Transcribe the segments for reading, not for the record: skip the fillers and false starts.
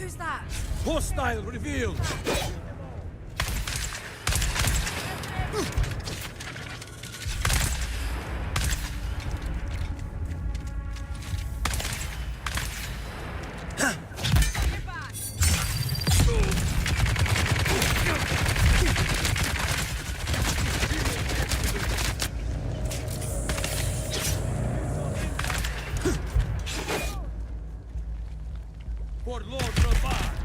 Who's that? Hostile revealed! For Lord Rabar!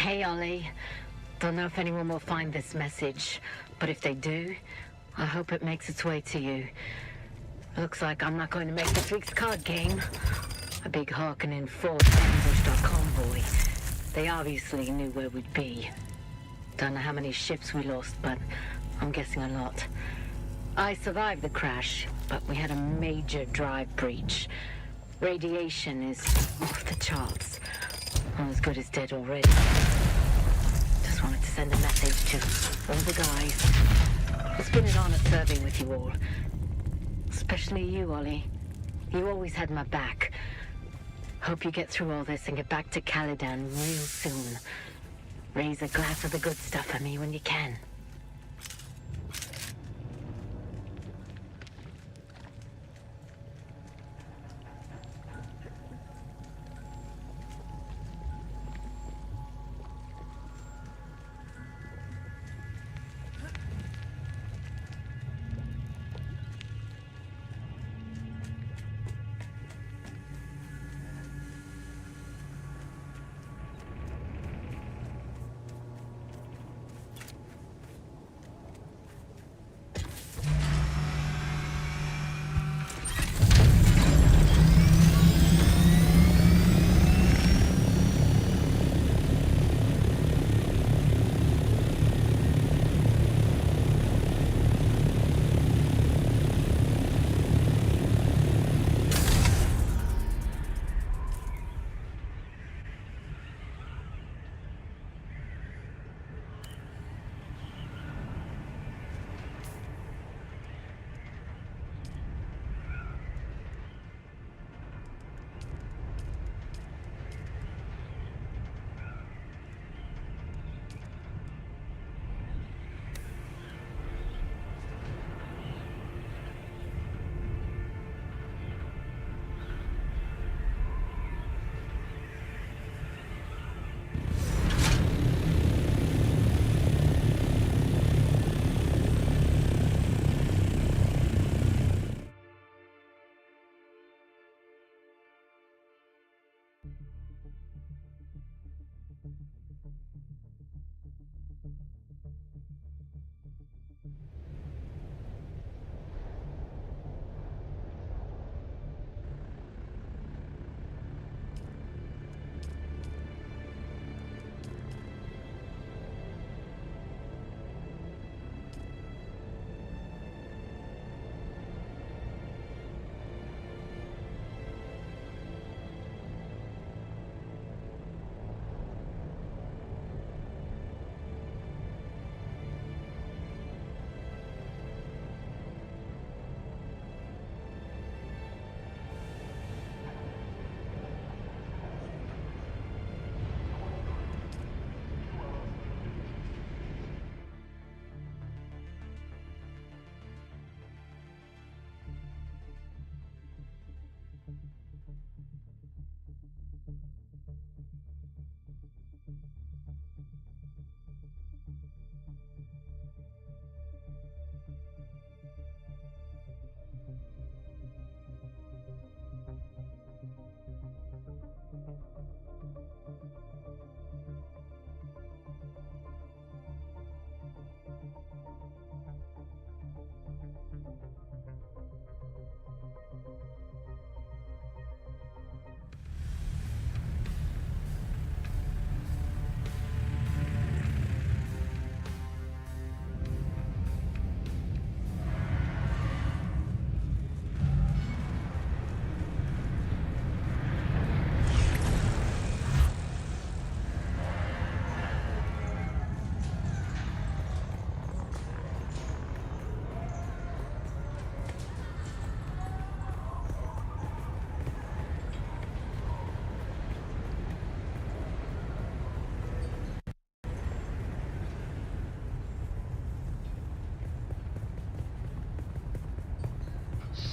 Hey, Ollie. Don't know if anyone will find this message, but if they do, I hope it makes its way to you. Looks like I'm not going to make this week's card game. A big Harkonnen force ambushed our convoy. They obviously knew where we'd be. Don't know how many ships we lost, but I'm guessing a lot. I survived the crash, but we had a major drive breach. Radiation is off the charts. I'm as good as dead already. Just wanted to send a message to all the guys. It's been an honor serving with you all. Especially you, Ollie. You always had my back. Hope you get through all this and get back to Caladan real soon. Raise a glass of the good stuff for me when you can.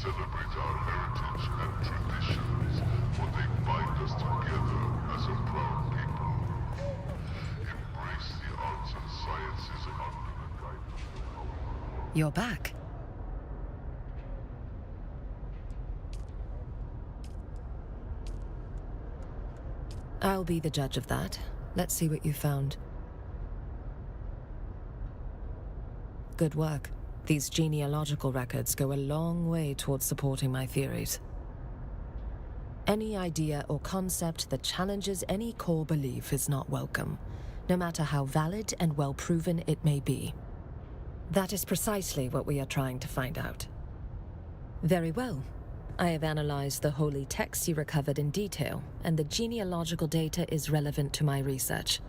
celebrate our heritage and traditions, for they bind us together as a proud people. Embrace the arts and sciences under the guidance of You're back. I'll be the judge of that. Let's see what you found. Good work. These genealogical records go a long way towards supporting my theories. Any idea or concept that challenges any core belief is not welcome, no matter how valid and well-proven it may be. That is precisely what we are trying to find out. Very well. I have analyzed the holy texts you recovered in detail, and the genealogical data is relevant to my research.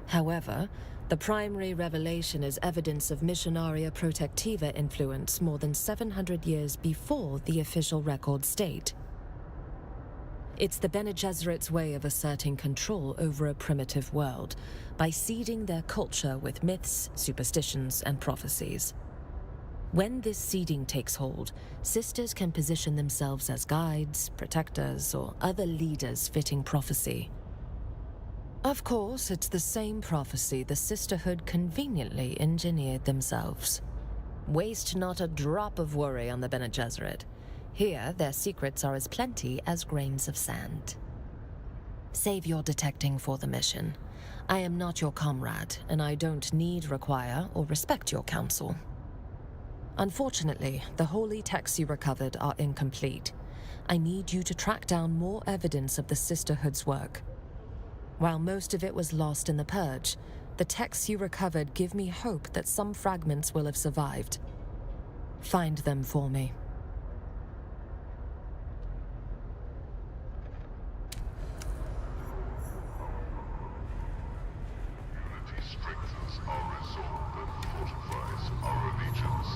However, the primary revelation is evidence of Missionaria Protectiva influence more than 700 years before the official records date. It's the Bene Gesserit's way of asserting control over a primitive world, by seeding their culture with myths, superstitions, and prophecies. When this seeding takes hold, sisters can position themselves as guides, protectors, or other leaders fitting prophecy. Of course, it's the same prophecy the sisterhood conveniently engineered themselves. Waste not a drop of worry on the Bene Gesserit. Here, their secrets are as plenty as grains of sand. Save your detecting for the mission. I am not your comrade, and I don't need, require, or respect your counsel. Unfortunately, the holy texts you recovered are incomplete. I need you to track down more evidence of the Sisterhood's work. While most of it was lost in the Purge, the texts you recovered give me hope that some fragments will have survived. Find them for me. unity strengthens our resolve and fortifies our allegiance.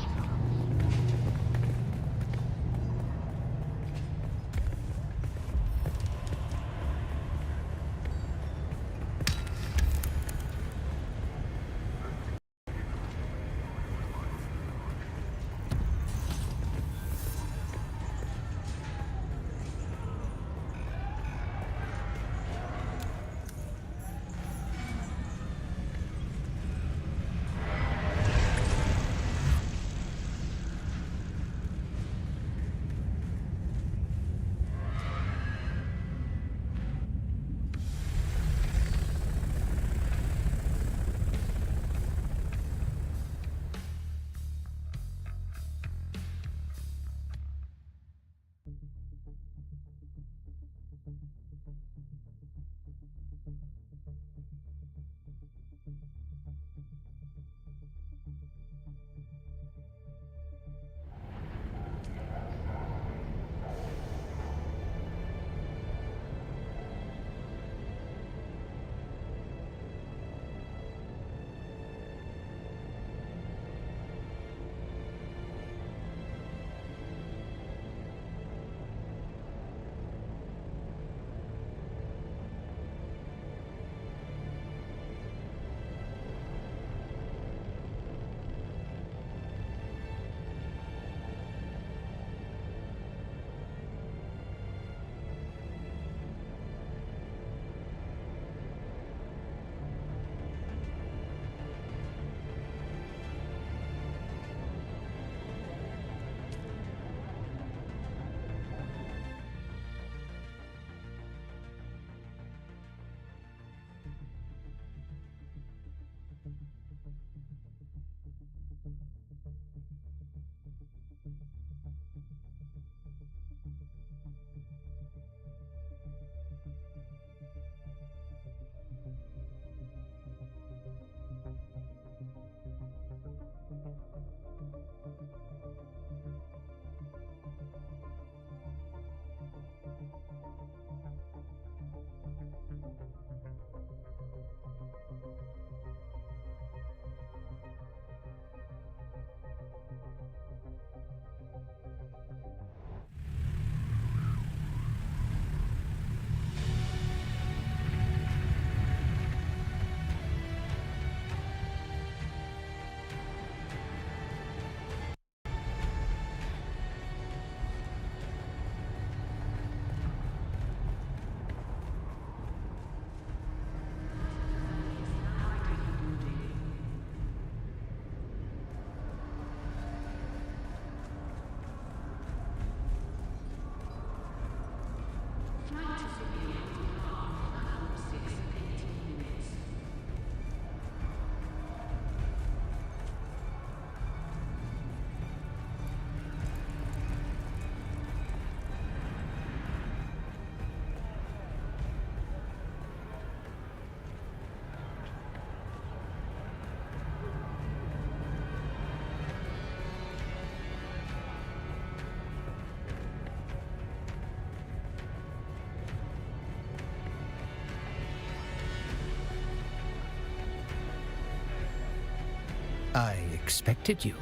expected you.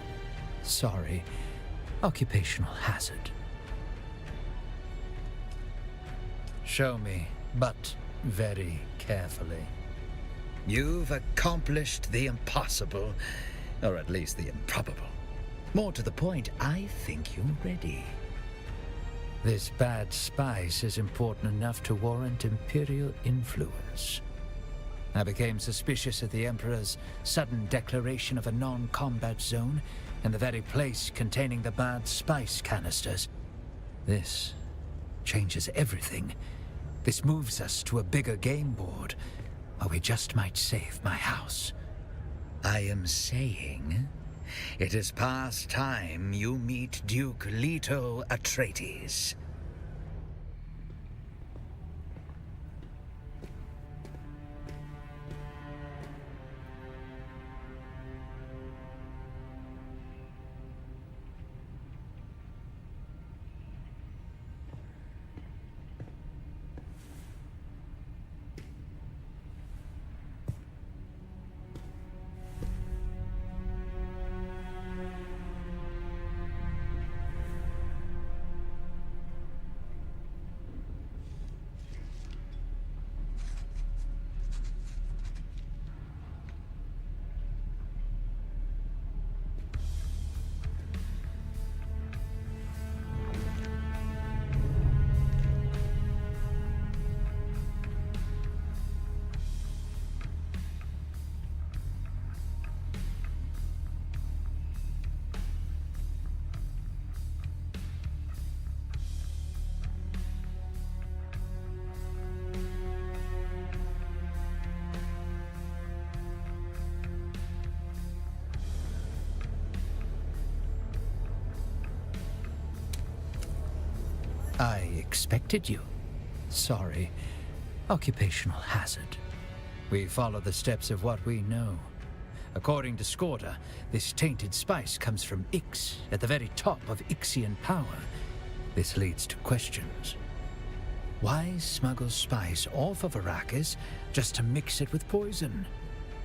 Sorry. Occupational hazard. Show me, but very carefully. You've accomplished the impossible, or at least the improbable. More to the point, I think you're ready. This bad spice is important enough to warrant Imperial influence. I became suspicious of the Emperor's sudden declaration of a non-combat zone in the very place containing the bad spice canisters. This changes everything. This moves us to a bigger game board, or we just might save my house. I am saying, it is past time you meet Duke Leto Atreides. I expected you. Sorry. Occupational hazard. We follow the steps of what we know. According to Skorda, this tainted spice comes from Ix, at the very top of Ixian power. This leads to questions. Why smuggle spice off of Arrakis just to mix it with poison?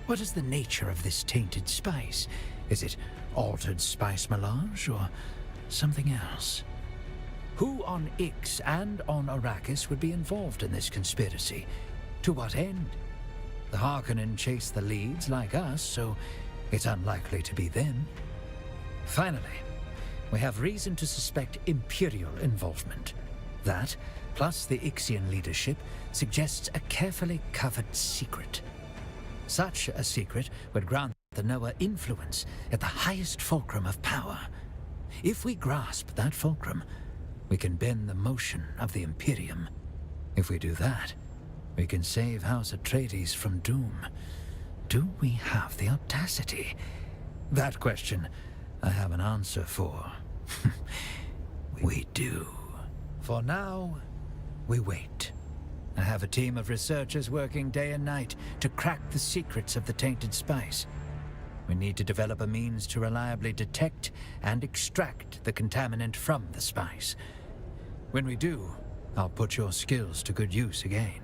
What is the nature of this tainted spice? Is it altered spice melange or something else? Who on Ix and on Arrakis would be involved in this conspiracy? To what end? The Harkonnen chase the leads like us, so it's unlikely to be them. Finally, we have reason to suspect Imperial involvement. That, plus the Ixian leadership, suggests a carefully covered secret. Such a secret would grant the Noah influence at the highest fulcrum of power. If we grasp that fulcrum, we can bend the motion of the Imperium. If we do that, we can save House Atreides from doom. Do we have the audacity? That question I have an answer for. We do. For now, we wait. I have a team of researchers working day and night to crack the secrets of the tainted spice. We need to develop a means to reliably detect and extract the contaminant from the spice. When we do, I'll put your skills to good use again.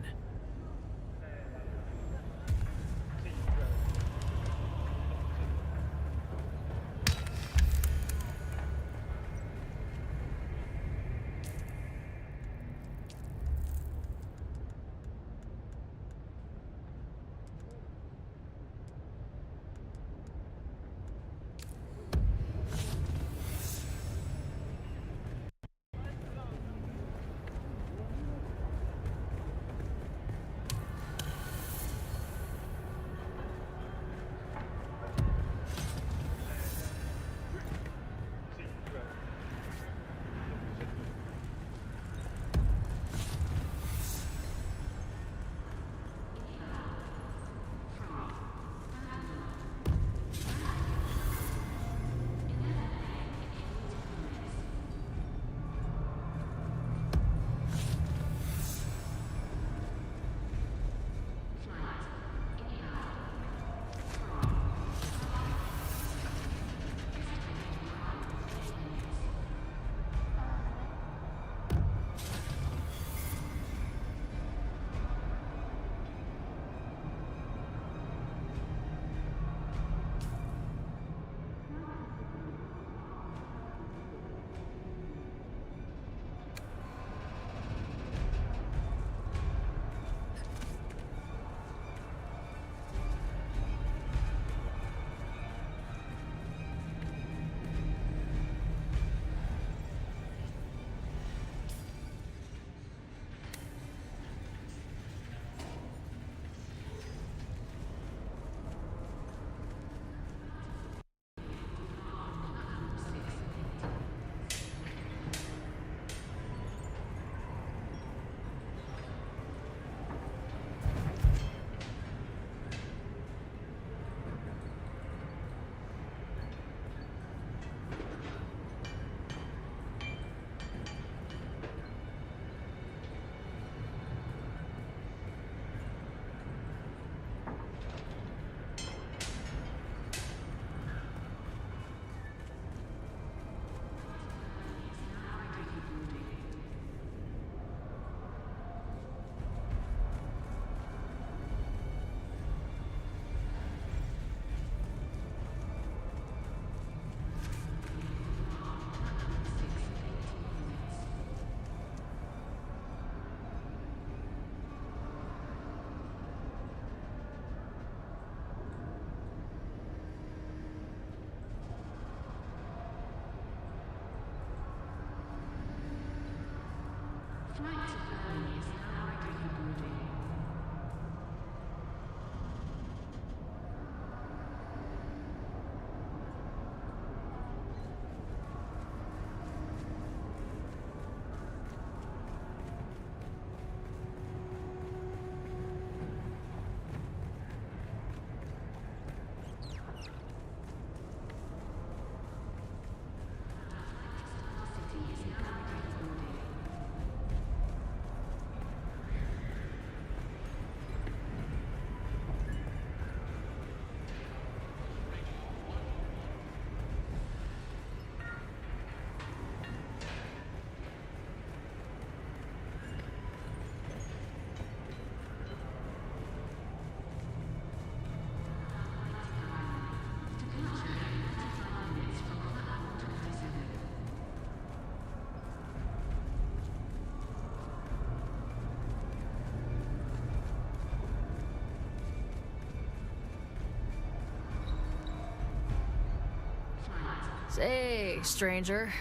Say, stranger,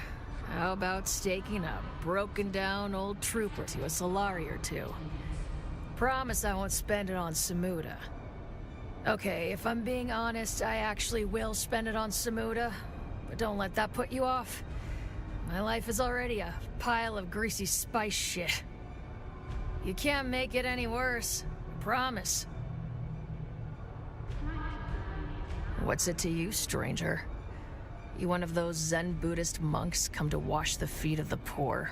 how about staking a broken-down old trooper to a Solari or two? Promise I won't spend it on Samuda. Okay, if I'm being honest, I actually will spend it on Samuda, but don't let that put you off. My life is already a pile of greasy spice shit. You can't make it any worse, I promise. What's it to you, stranger? You one of those Zen Buddhist monks come to wash the feet of the poor?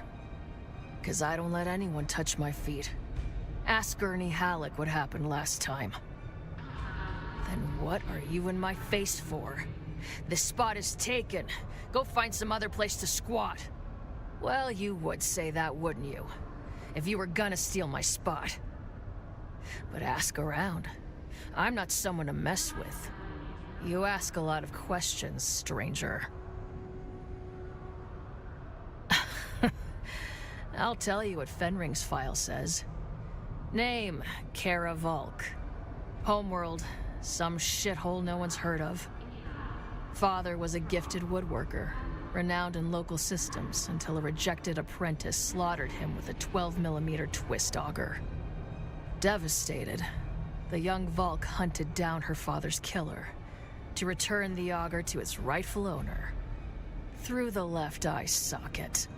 'Cause I don't let anyone touch my feet. Ask Gurney Halleck what happened last time. Then what are you in my face for? This spot is taken. Go find some other place to squat. Well, you would say that, wouldn't you? If you were gonna steal my spot. But ask around. I'm not someone to mess with. You ask a lot of questions, stranger. I'll tell you what Fenring's file says. Name, Kara Volk. Homeworld, some shithole no one's heard of. Father was a gifted woodworker, renowned in local systems until a rejected apprentice slaughtered him with a 12mm twist auger. Devastated, the young Volk hunted down her father's killer to return the auger to its rightful owner, through the left eye socket.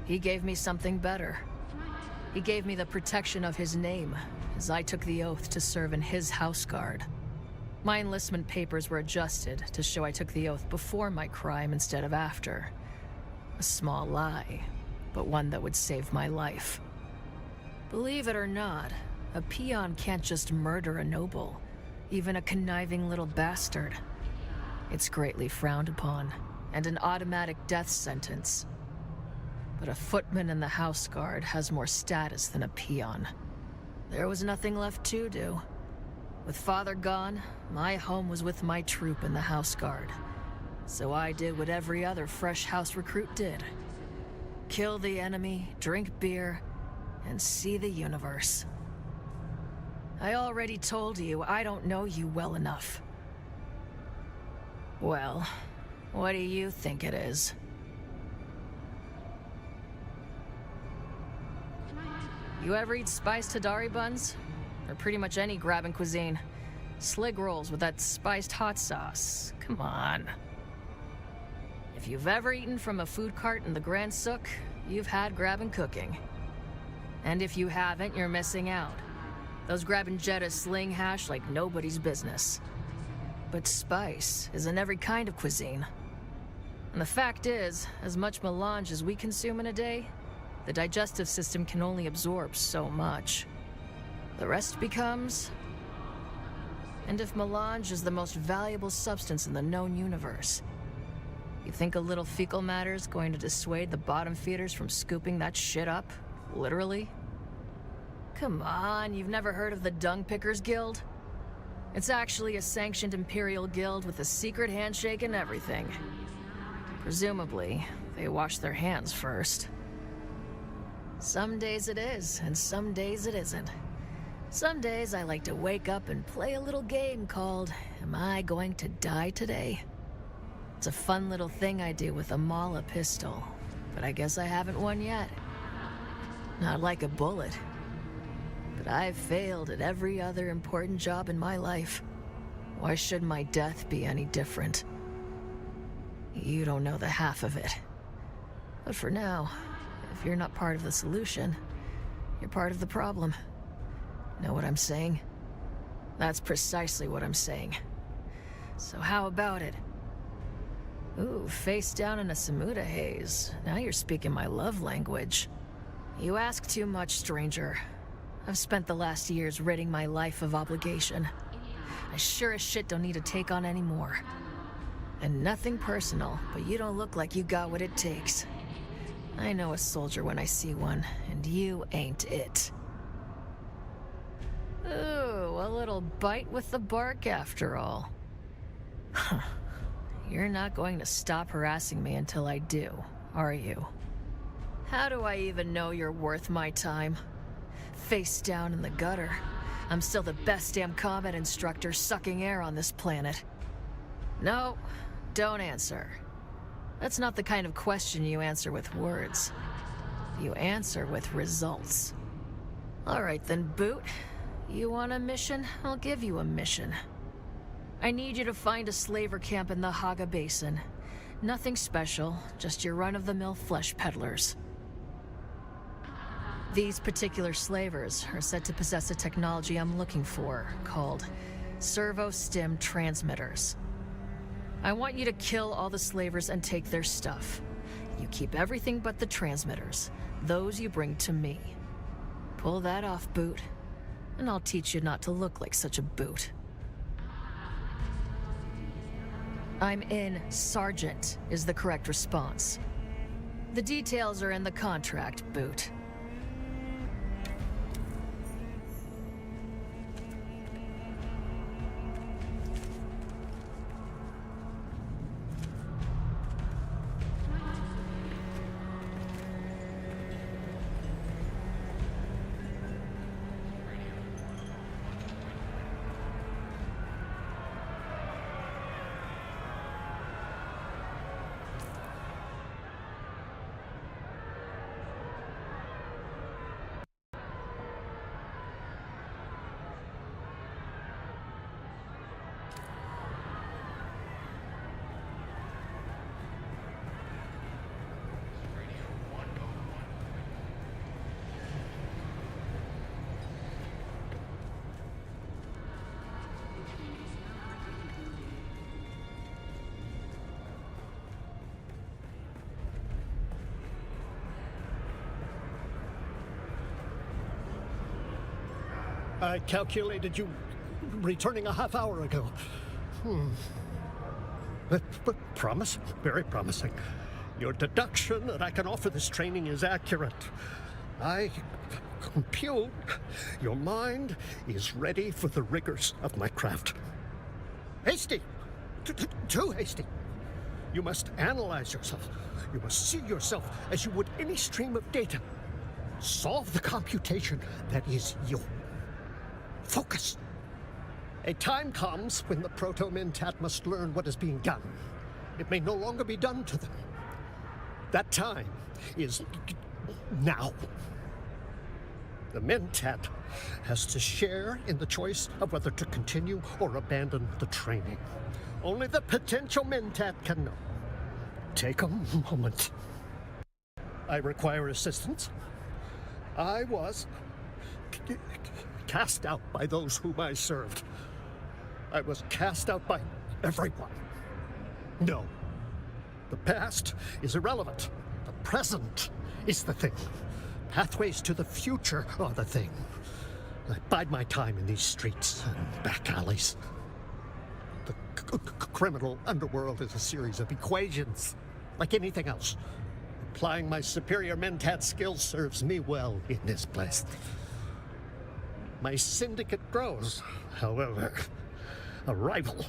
He gave me something better. He gave me the protection of his name, as I took the oath to serve in his house guard. My enlistment papers were adjusted to show I took the oath before my crime instead of after. A small lie, but one that would save my life. Believe it or not, a peon can't just murder a noble, even a conniving little bastard. It's greatly frowned upon, and an automatic death sentence. But a footman in the house guard has more status than a peon. There was nothing left to do. With father gone, my home was with my troop in the house guard. So I did what every other fresh house recruit did. Kill the enemy, drink beer, and see the universe. I already told you I don't know you well enough. Well, what do you think it is? You ever eat spiced Hadari buns? Or pretty much any grabbing cuisine? Slig rolls with that spiced hot sauce. Come on. If you've ever eaten from a food cart in the Grand Suk, you've had grabbing cooking. And if you haven't, you're missing out. Those grabbing Jeddah sling hash like nobody's business. But spice is in every kind of cuisine. And the fact is, as much melange as we consume in a day, the digestive system can only absorb so much. The rest becomes... And if melange is the most valuable substance in the known universe, you think a little fecal matter is going to dissuade the bottom feeders from scooping that shit up? Literally? Come on, you've never heard of the Dung Pickers Guild? It's actually a sanctioned imperial guild with a secret handshake and everything. Presumably, they wash their hands first. Some days it is, and some days it isn't. Some days I like to wake up and play a little game called, Am I Going to Die Today? It's a fun little thing I do with a Mala pistol, but I guess I haven't won yet. Not like a bullet. But I've failed at every other important job in my life. Why should my death be any different? You don't know the half of it. But for now, if you're not part of the solution, you're part of the problem. Know what I'm saying? That's precisely what I'm saying. So how about it? Ooh, face down in a Samuda haze. Now you're speaking my love language. You ask too much, stranger. I've spent the last years ridding my life of obligation. I sure as shit don't need to take on any more. And nothing personal, but you don't look like you got what it takes. I know a soldier when I see one, and you ain't it. Ooh, a little bite with the bark after all. Huh. You're not going to stop harassing me until I do, are you? How do I even know you're worth my time? Face down in the gutter. I'm still the best damn combat instructor sucking air on this planet. No, don't answer. That's not the kind of question you answer with words. You answer with results. All right then, Boot. You want a mission? I'll give you a mission. I need you to find a slaver camp in the Haga Basin. Nothing special, just your run-of-the-mill flesh peddlers. These particular slavers are said to possess a technology I'm looking for, called servo-stim transmitters. I want you to kill all the slavers and take their stuff. You keep everything but the transmitters. Those you bring to me. Pull that off, Boot, and I'll teach you not to look like such a boot. I'm in, Sergeant, is the correct response. The details are in the contract, Boot. I calculated you returning a half hour ago. But promise, very promising. Your deduction that I can offer this training is accurate. I compute your mind is ready for the rigors of my craft. Hasty! Too hasty. You must analyze yourself. You must see yourself as you would any stream of data. Solve the computation that is you. Focus. A time comes when the Proto-Mentat must learn what is being done. It may no longer be done to them. That time is now. The Mentat has to share in the choice of whether to continue or abandon the training. Only the potential Mentat can know. Take a moment. I require assistance. I was cast out by those whom I served. I was cast out by everyone. No. The past is irrelevant. The present is the thing. Pathways to the future are the thing. I bide my time in these streets and back alleys. The criminal underworld is a series of equations, like anything else. Applying my superior Mentat skills serves me well in this place. My syndicate grows, however. A rival,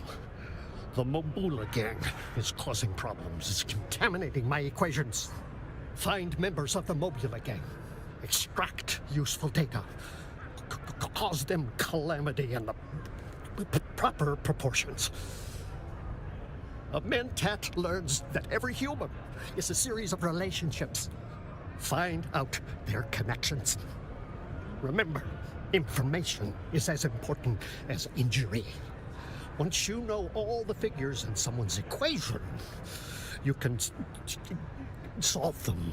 the Mobula gang, is causing problems. It's contaminating my equations. Find members of the Mobula gang. Extract useful data. Cause them calamity in the proper proportions. A Mentat learns that every human is a series of relationships. Find out their connections. Remember, information is as important as injury. Once you know all the figures in someone's equation, you can solve them.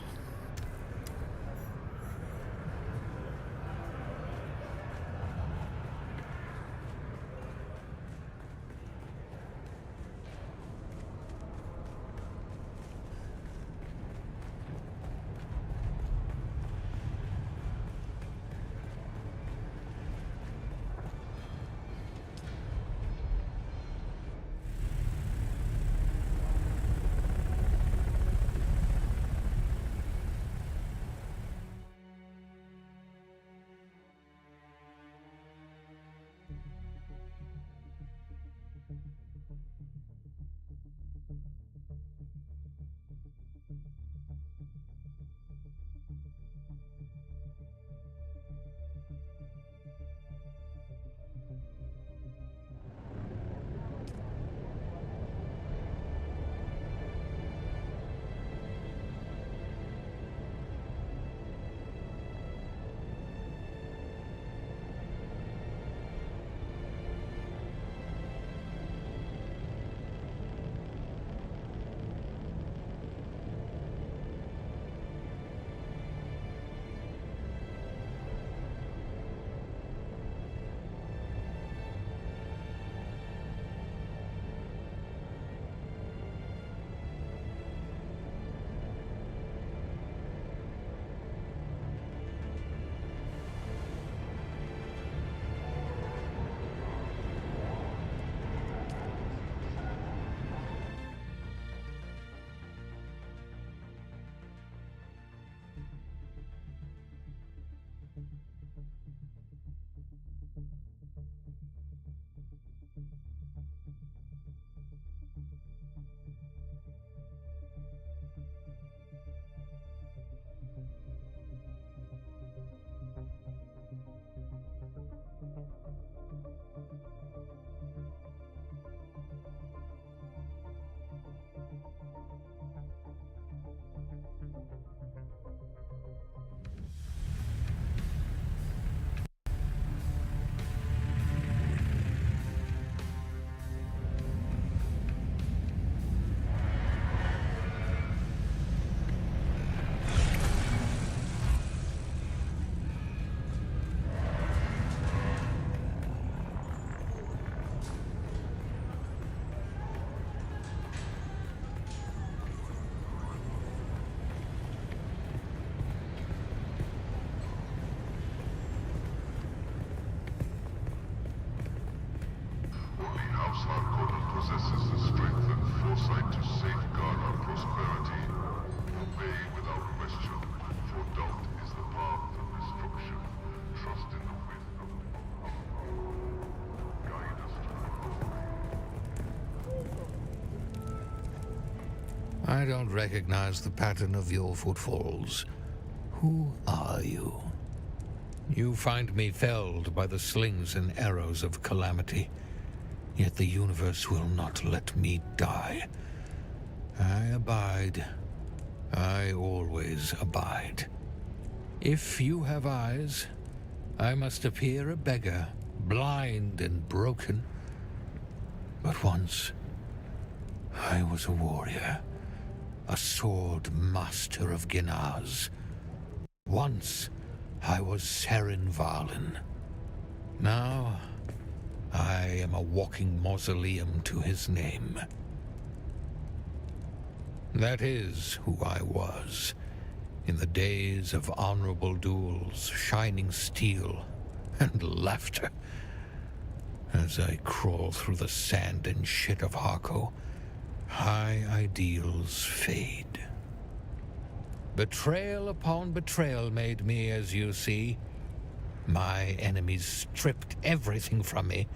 Only House Harkonnen possesses the strength and foresight to safeguard our prosperity. Obey without question, for doubt is the path of destruction. Trust in the wisdom of guide us to the I don't recognize the pattern of your footfalls. Who are you? You find me felled by the slings and arrows of calamity. Yet the universe will not let me die. I abide. I always abide. If you have eyes, I must appear a beggar, blind and broken. But once, I was a warrior, a sword master of Ginaz. Once, I was Seren Valen. Now, I am a walking mausoleum to his name. That is who I was, in the days of honorable duels, shining steel, and laughter. As I crawl through the sand and shit of Harko, high ideals fade. Betrayal upon betrayal made me, as you see. My enemies stripped everything from me,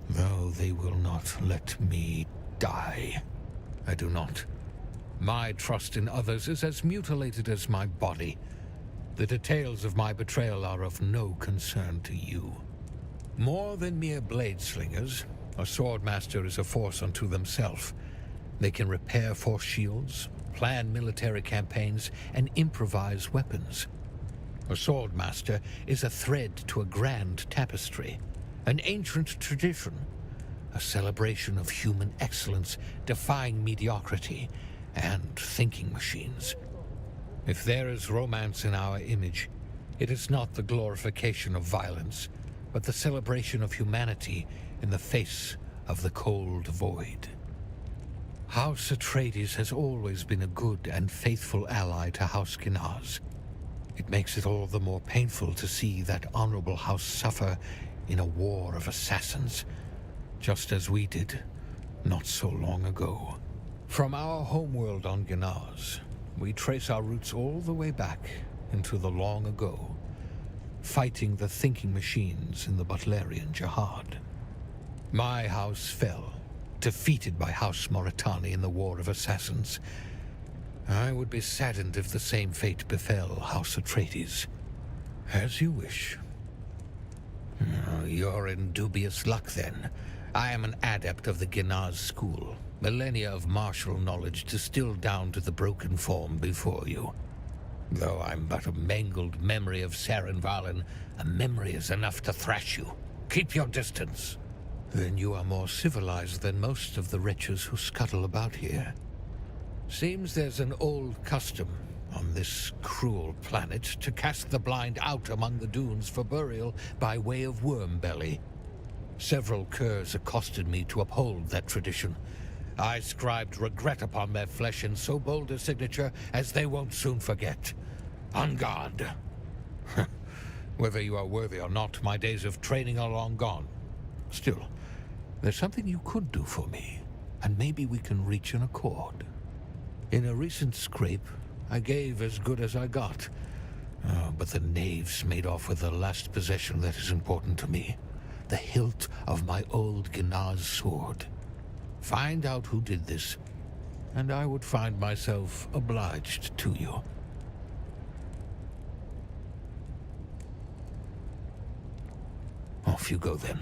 though they will not let me die. I do not. My trust in others is as mutilated as my body. The details of my betrayal are of no concern to you. More than mere blade slingers, a swordmaster is a force unto themselves. They can repair force shields, plan military campaigns, and improvise weapons. A swordmaster is a thread to a grand tapestry, an ancient tradition, a celebration of human excellence defying mediocrity and thinking machines. If there is romance in our image, it is not the glorification of violence, but the celebration of humanity in the face of the cold void. House Atreides has always been a good and faithful ally to House Ginaz. It makes it all the more painful to see that honorable house suffer in a war of assassins, just as we did not so long ago. From our homeworld on Ginaz, we trace our roots all the way back into the long ago, fighting the thinking machines in the Butlerian Jihad. My house fell, defeated by House Moritani in the War of Assassins. I would be saddened if the same fate befell House Atreides. As you wish. You're in dubious luck, then. I am an adept of the Ginaz school. Millennia of martial knowledge distilled down to the broken form before you. Though I'm but a mangled memory of Saren Valen, a memory is enough to thrash you. Keep your distance. Then you are more civilized than most of the wretches who scuttle about here. Seems there's an old custom on this cruel planet to cast the blind out among the dunes for burial by way of worm belly. Several curs accosted me to uphold that tradition. I scribed regret upon their flesh in so bold a signature as they won't soon forget. On guard. Whether you are worthy or not, my days of training are long gone. Still, there's something you could do for me, and maybe we can reach an accord. In a recent scrape, I gave as good as I got. But the knaves made off with the last possession that is important to me. The hilt of my old Ginaz sword. Find out who did this, and I would find myself obliged to you. Off you go, then.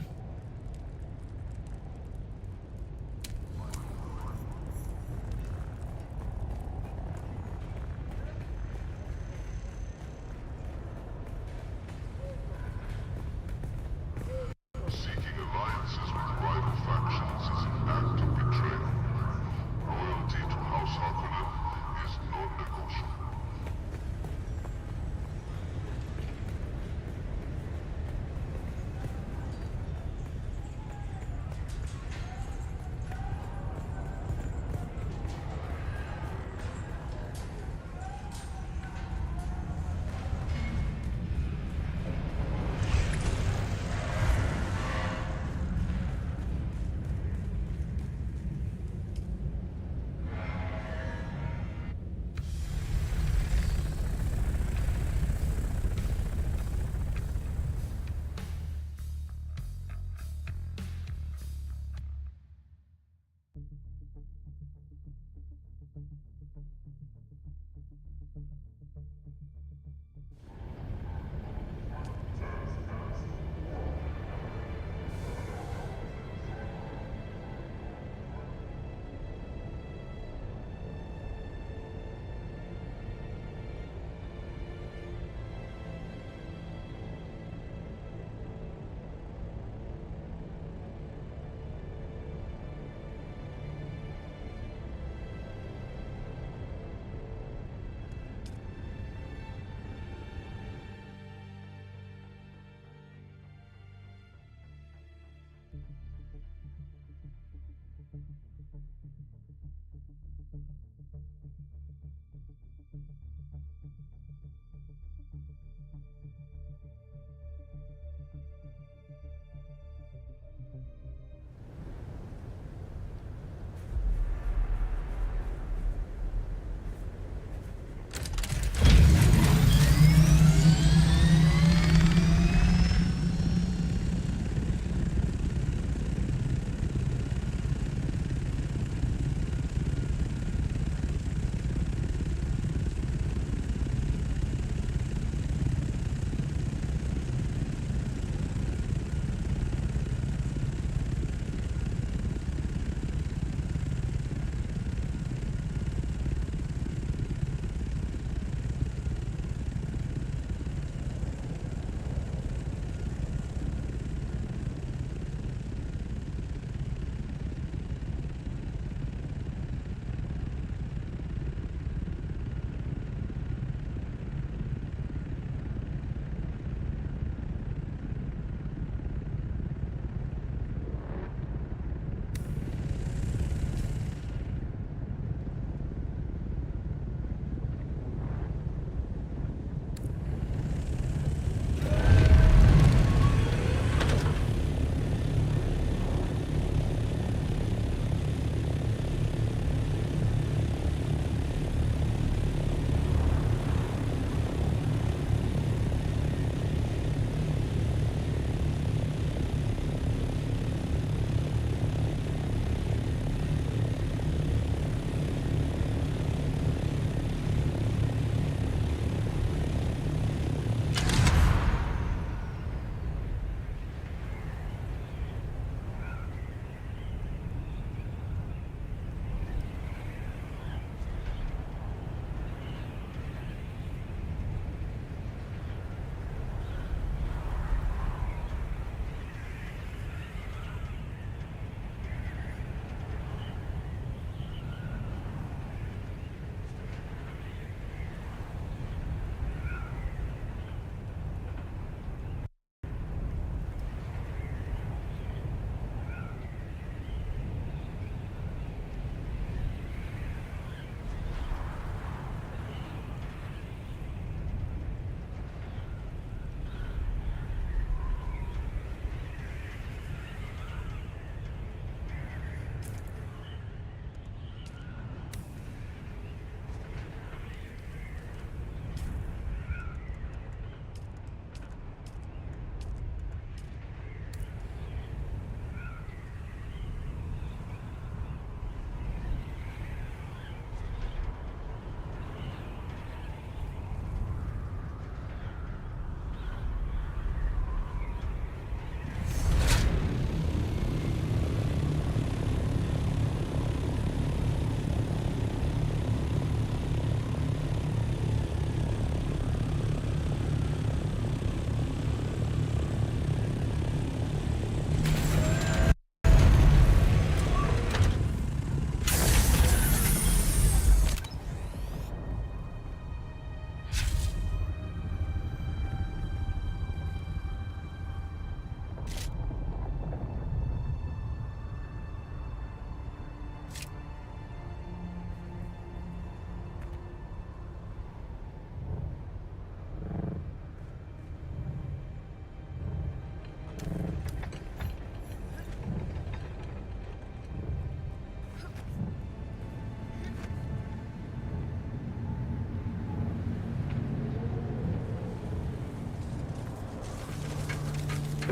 Seeking alliances with rival factions is an act of betrayal. Loyalty to House Harkonnen is non-negotiable.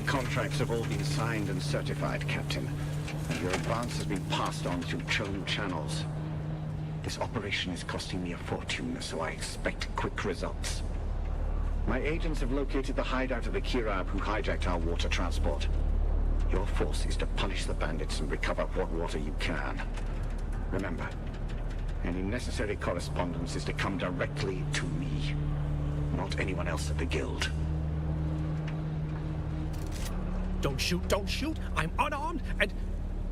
contracts have all been signed and certified, Captain, and your advance has been passed on through chosen channels. This operation is costing me a fortune, so I expect quick results. My agents have located the hideout of the Kirab who hijacked our water transport. Your force is to punish the bandits and recover what water you can. Remember, any necessary correspondence is to come directly to me, not anyone else at the Guild. Don't shoot, don't shoot! I'm unarmed and...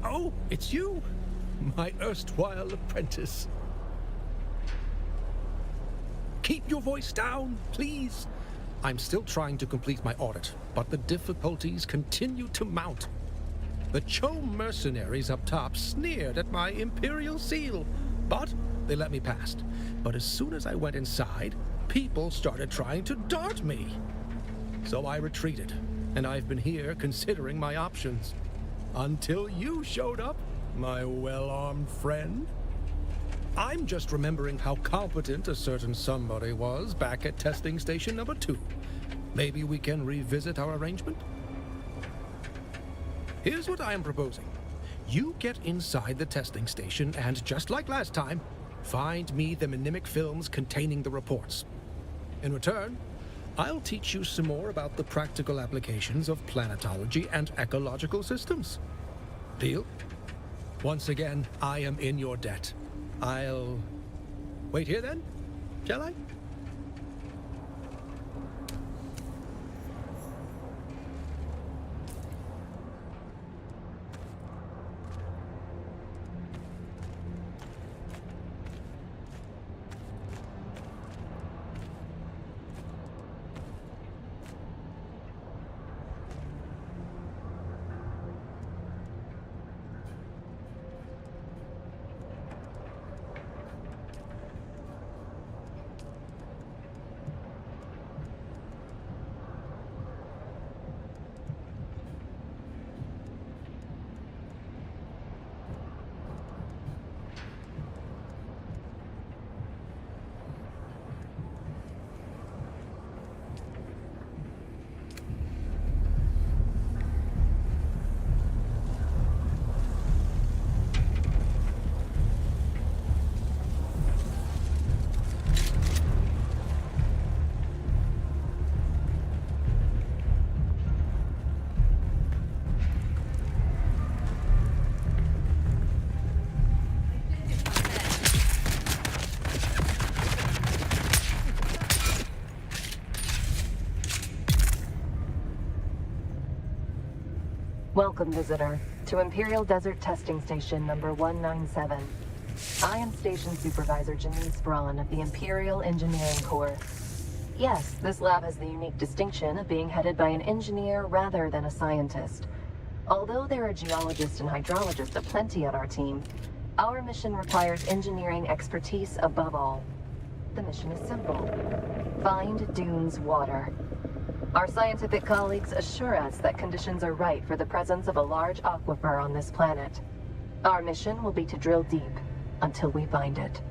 Oh, it's you! My erstwhile apprentice. Keep your voice down, please! I'm still trying to complete my audit, but the difficulties continue to mount. The Cho mercenaries up top sneered at my Imperial seal, but they let me past. But as soon as I went inside, people started trying to dart me. So I retreated, and I've been here considering my options. Until you showed up, my well-armed friend. I'm just remembering how competent a certain somebody was back at testing station number 2. Maybe we can revisit our arrangement? Here's what I am proposing. You get inside the testing station and, just like last time, find me the mnemic films containing the reports. In return, I'll teach you some more about the practical applications of planetology and ecological systems. Deal? Once again, I am in your debt. I'll wait here then, shall I? Welcome, visitor, to Imperial Desert Testing Station number 197. I am Station Supervisor Janice Braun of the Imperial Engineering Corps. Yes, this lab has the unique distinction of being headed by an engineer rather than a scientist. Although there are geologists and hydrologists aplenty on our team, our mission requires engineering expertise above all. The mission is simple. Find Dune's water. Our scientific colleagues assure us that conditions are right for the presence of a large aquifer on this planet. Our mission will be to drill deep until we find it.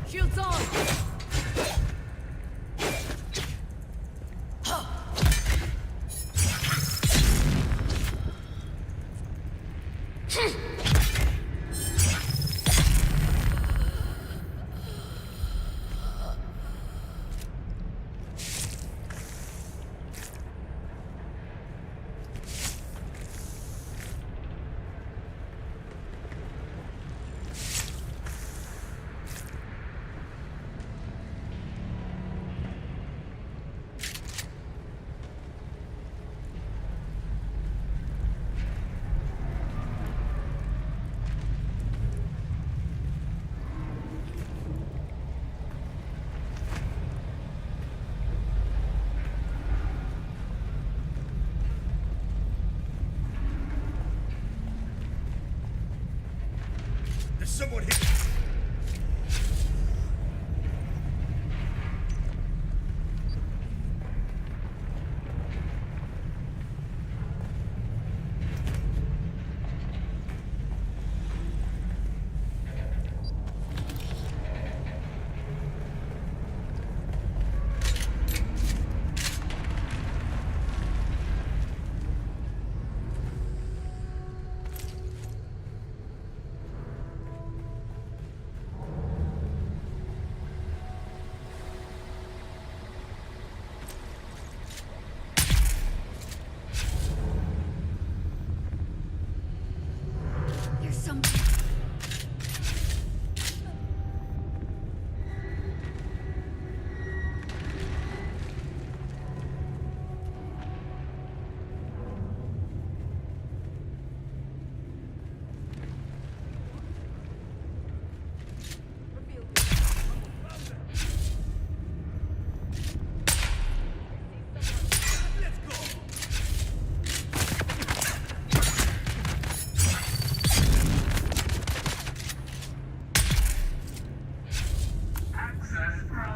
Shields on!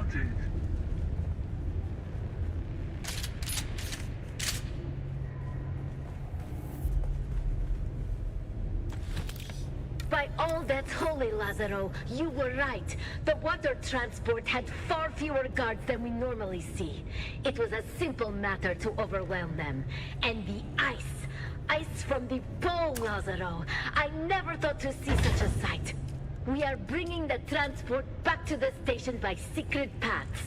working. By all that's holy, Lazaro, you were right. The water transport had far fewer guards than we normally see. It was a simple matter to overwhelm them. And the ice. Ice from the pole, Lazaro. I never thought to see such a sight. We are bringing the transport back to the station by secret paths.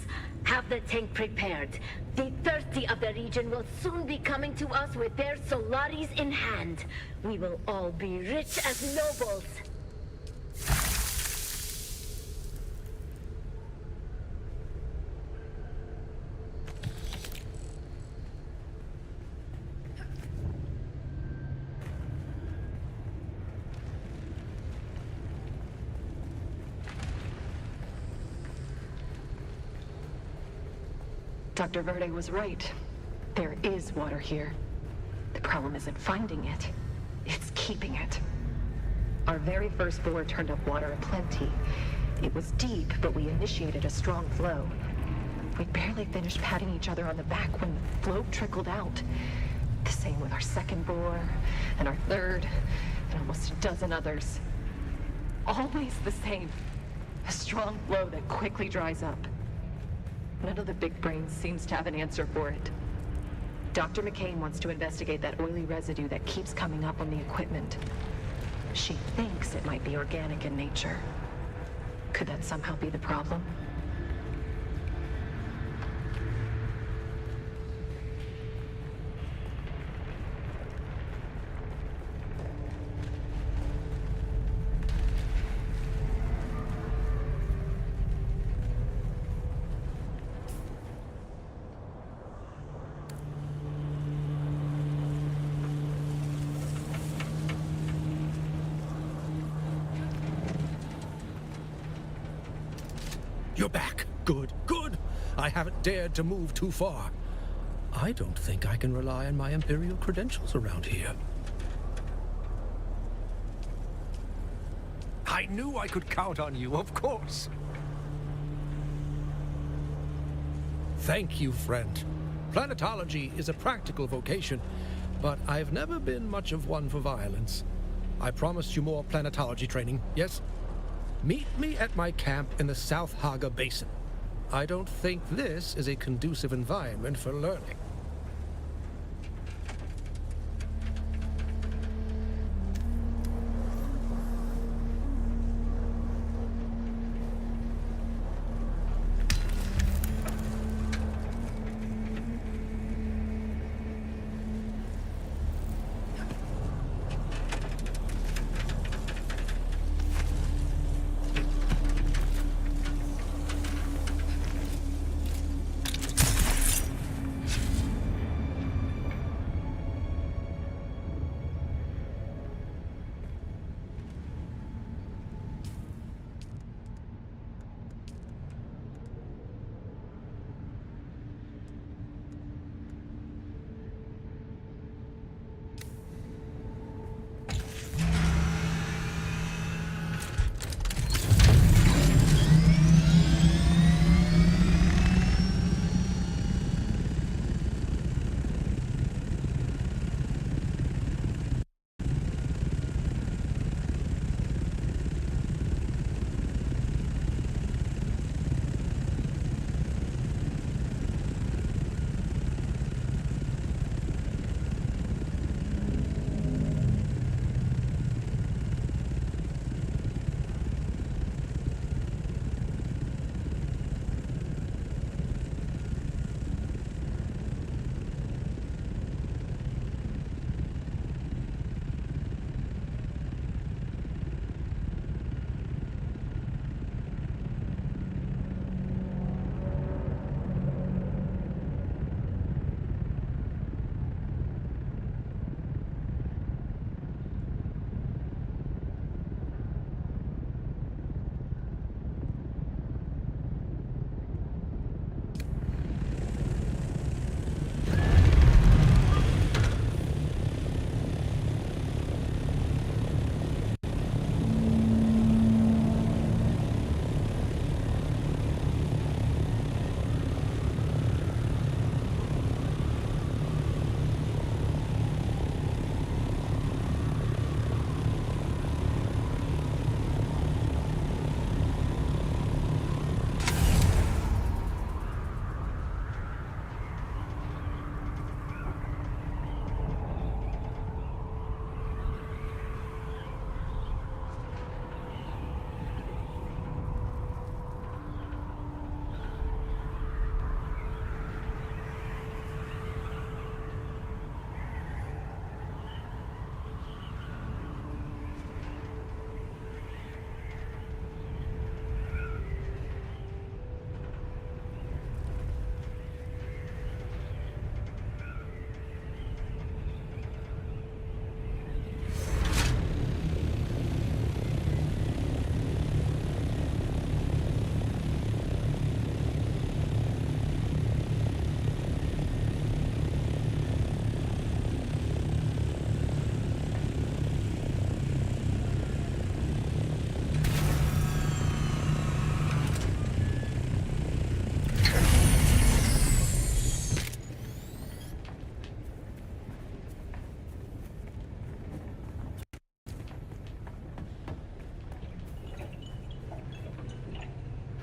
Have the tank prepared. The thirsty of the region will soon be coming to us with their Solaris in hand. We will all be rich as nobles. Dr. Verde was right. There is water here. The problem isn't finding it. It's keeping it. Our very first bore turned up water aplenty. It was deep, but we initiated a strong flow. We'd barely finished patting each other on the back when the flow trickled out. The same with our second bore, and our third, and almost a dozen others. Always the same. A strong flow that quickly dries up. None of the big brains seems to have an answer for it. Dr. McCain wants to investigate that oily residue that keeps coming up on the equipment. She thinks it might be organic in nature. Could that somehow be the problem? You're back. Good, good. I haven't dared to move too far. I don't think I can rely on my Imperial credentials around here. I knew I could count on you, of course. Thank you, friend. Planetology is a practical vocation, but I've never been much of one for violence. I promised you more planetology training, yes? Meet me at my camp in the South Haga Basin. I don't think this is a conducive environment for learning.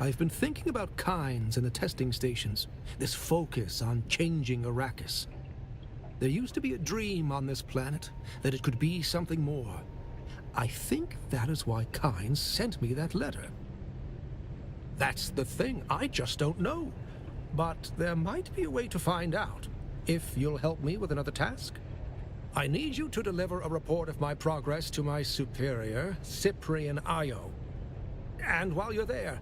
I've been thinking about Kynes and the testing stations, this focus on changing Arrakis. There used to be a dream on this planet that it could be something more. I think that is why Kynes sent me that letter. That's the thing, I just don't know. But there might be a way to find out, if you'll help me with another task. I need you to deliver a report of my progress to my superior, Cyprian Io. And while you're there,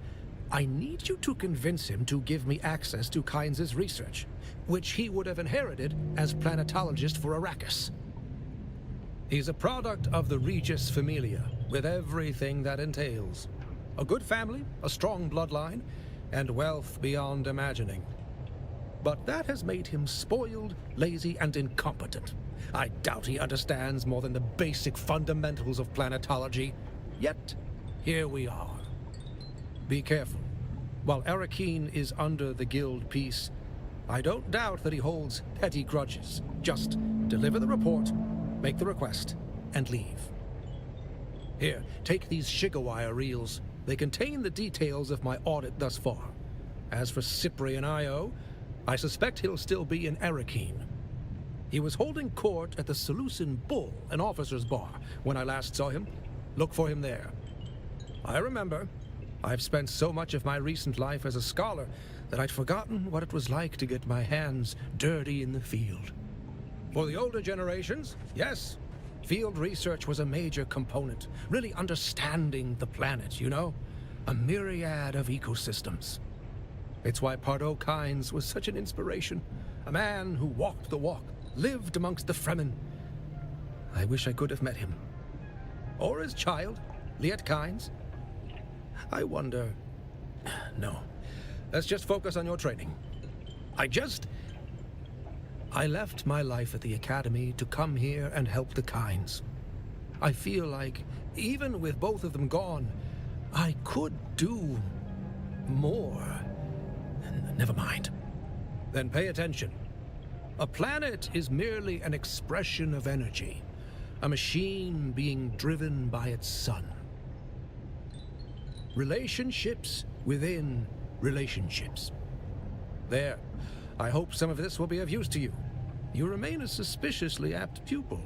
I need you to convince him to give me access to Kynes' research, which he would have inherited as planetologist for Arrakis. He's a product of the Regis Familia, with everything that entails. A good family, a strong bloodline, and wealth beyond imagining. But that has made him spoiled, lazy, and incompetent. I doubt he understands more than the basic fundamentals of planetology. Yet, here we are. Be careful. While Arrakeen is under the guild peace, I don't doubt that he holds petty grudges. Just deliver the report, make the request, and leave. Here, take these Shigawire reels. They contain the details of my audit thus far. As for Cyprian Io, I suspect he'll still be in Arrakeen. He was holding court at the Seleucid Bull, an officer's bar, when I last saw him. Look for him there. I remember. I've spent so much of my recent life as a scholar that I'd forgotten what it was like to get my hands dirty in the field. For the older generations, yes, field research was a major component, really understanding the planet, you know? A myriad of ecosystems. It's why Pardo Kynes was such an inspiration. A man who walked the walk, lived amongst the Fremen. I wish I could have met him. Or his child, Liet Kynes. I wonder... No. Let's just focus on your training. I left my life at the Academy to come here and help the Kynes. I feel like, even with both of them gone, I could do more. Never mind. Then pay attention. A planet is merely an expression of energy, a machine being driven by its sun. Relationships within relationships. There. I hope some of this will be of use to you. You remain a suspiciously apt pupil.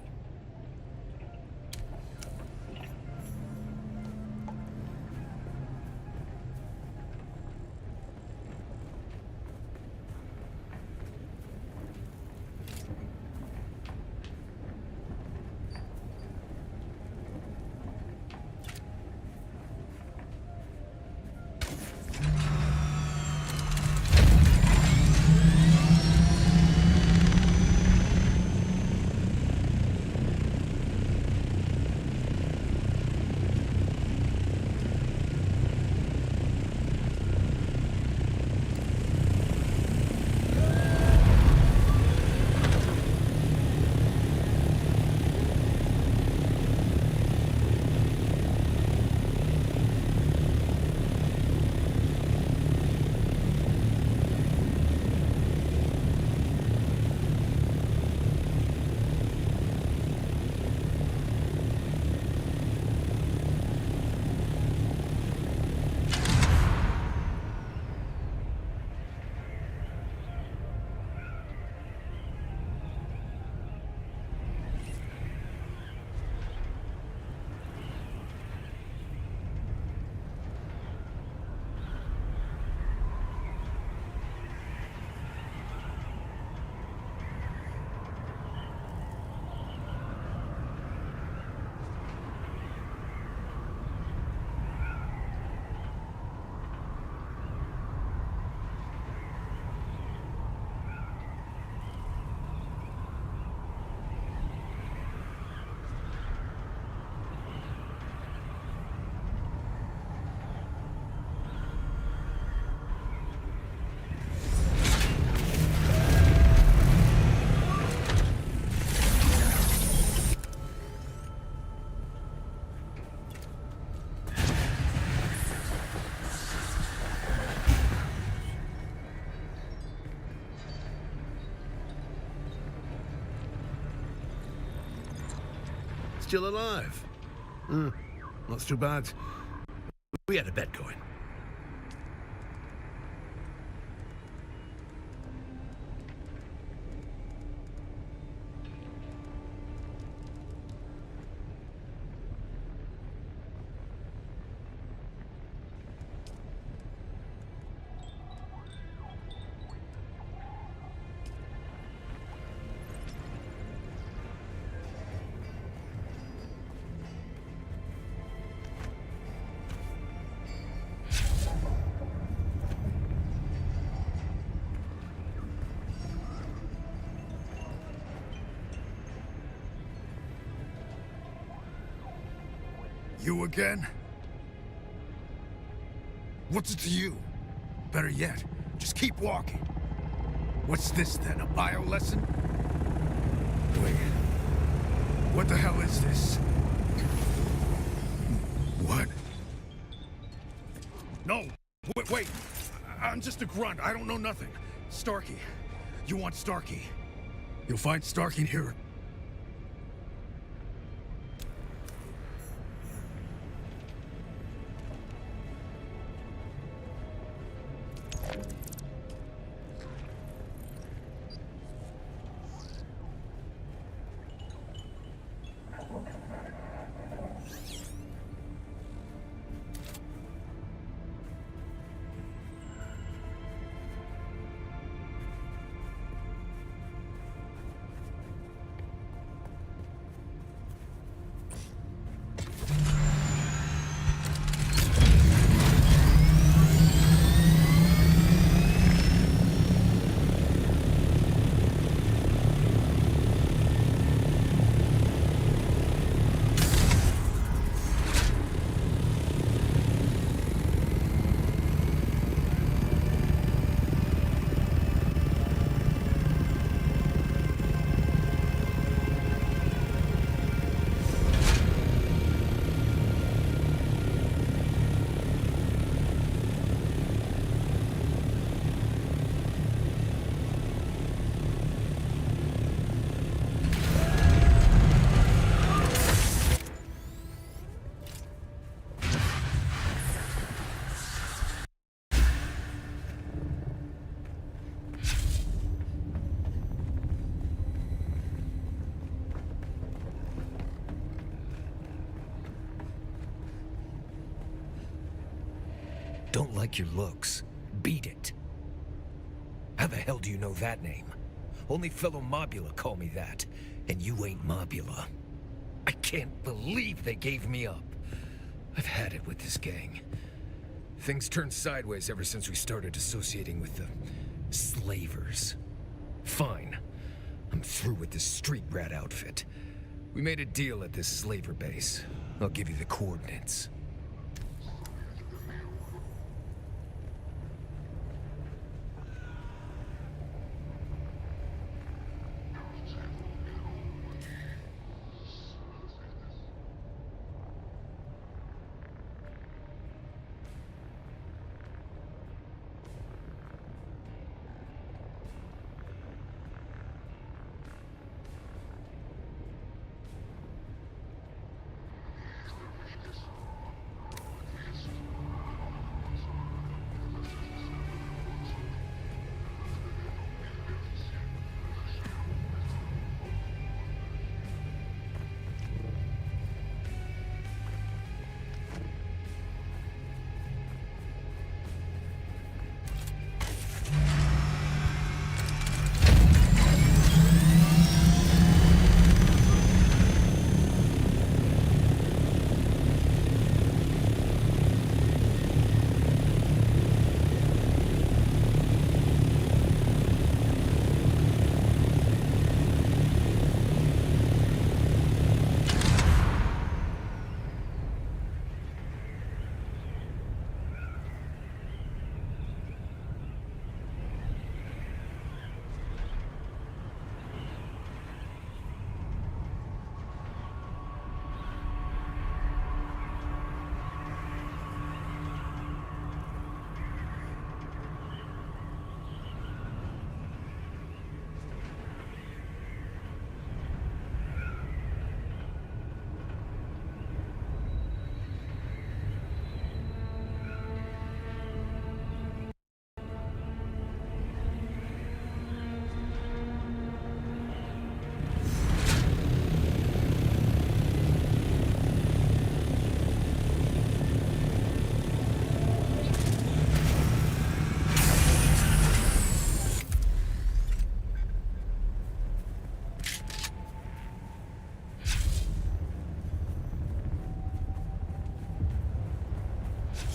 Still alive. Not too bad. We had a bet going. You again? What's it to you? Better yet, just keep walking. What's this then, a bio lesson? Wait. What the hell is this? What? No! Wait! I'm just a grunt. I don't know nothing. Starkey. You want Starkey? You'll find Starkey here. Don't like your looks. Beat it. How the hell do you know that name? Only fellow Mobula call me that, and you ain't Mobula. I can't believe they gave me up. I've had it with this gang. Things turned sideways ever since we started associating with the slavers. Fine. I'm through with this street rat outfit. We made a deal at this slaver base. I'll give you the coordinates.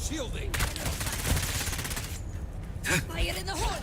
Shielding! Fire in the hood!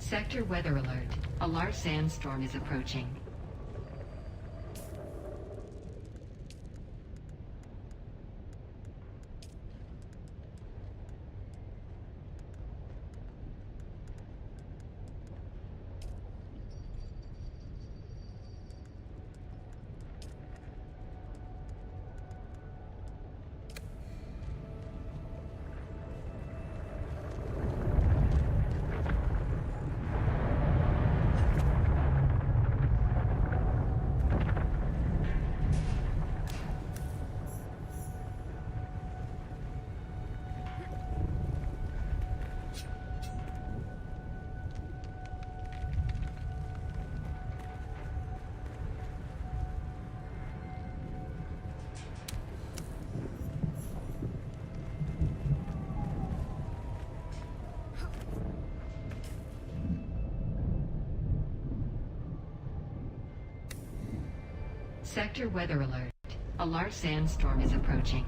Sector weather alert. A large sandstorm is approaching. Sector weather alert. A large sandstorm is approaching.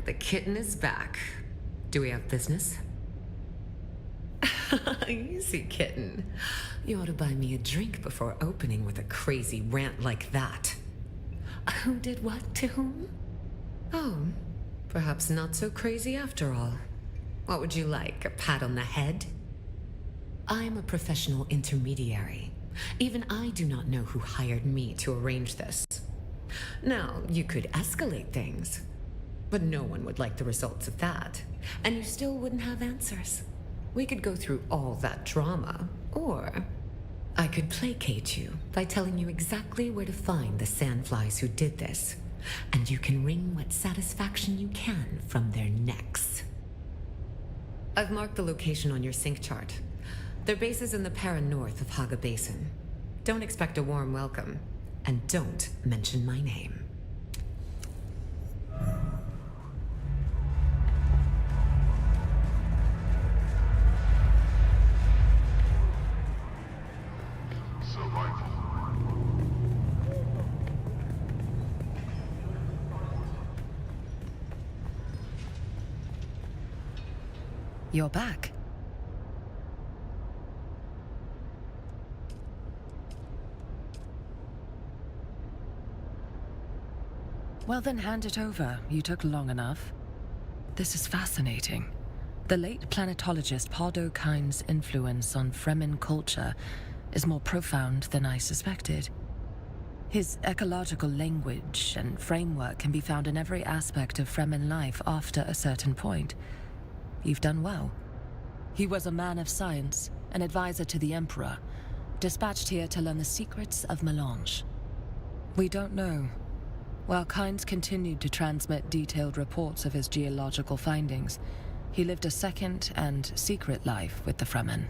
The kitten is back. Do we have business? Easy, kitten. You ought to buy me a drink before opening with a crazy rant like that. Who did what to whom? Oh, perhaps not so crazy after all. What would you like, a pat on the head? I'm a professional intermediary. Even I do not know who hired me to arrange this. Now, you could escalate things, but no one would like the results of that, and you still wouldn't have answers. We could go through all that drama, or I could placate you by telling you exactly where to find the sandflies who did this, and you can wring what satisfaction you can from their necks. I've marked the location on your sync chart. Their base is in the Para north of Haga Basin. Don't expect a warm welcome, and don't mention my name. You're back. Well then, hand it over. You took long enough. This is fascinating. The late planetologist Pardo Kine's influence on Fremen culture is more profound than I suspected. His ecological language and framework can be found in every aspect of Fremen life after a certain point. You've done well. He was a man of science, an advisor to the Emperor, dispatched here to learn the secrets of melange. We don't know. While Kynes continued to transmit detailed reports of his geological findings, he lived a second and secret life with the Fremen.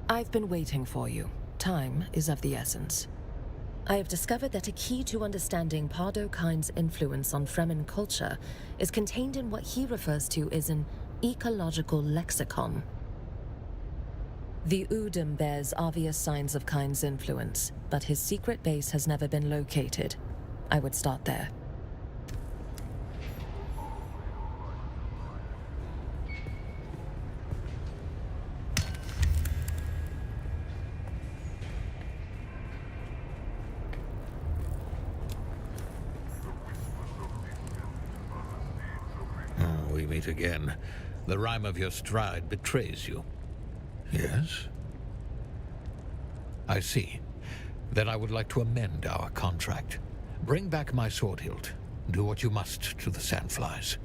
I've been waiting for you. Time is of the essence. I have discovered that a key to understanding Pardo Kine's influence on Fremen culture is contained in what he refers to as an ecological lexicon. The Udum bears obvious signs of Kine's influence, but his secret base has never been located. I would start there. We meet again. The rhyme of your stride betrays you. Yes? I see. Then I would like to amend our contract. Bring back my sword hilt. Do what you must to the sandflies.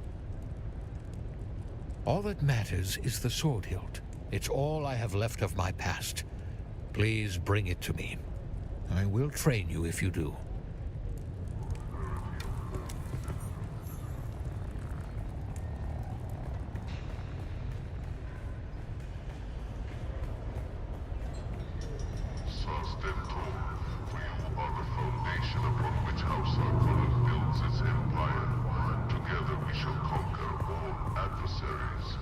All that matters is the sword hilt. It's all I have left of my past. Please bring it to me. I will train you if you do. Sustentor, for you are the foundation upon which House Harkonnen builds its empire. Together we shall conquer all adversaries.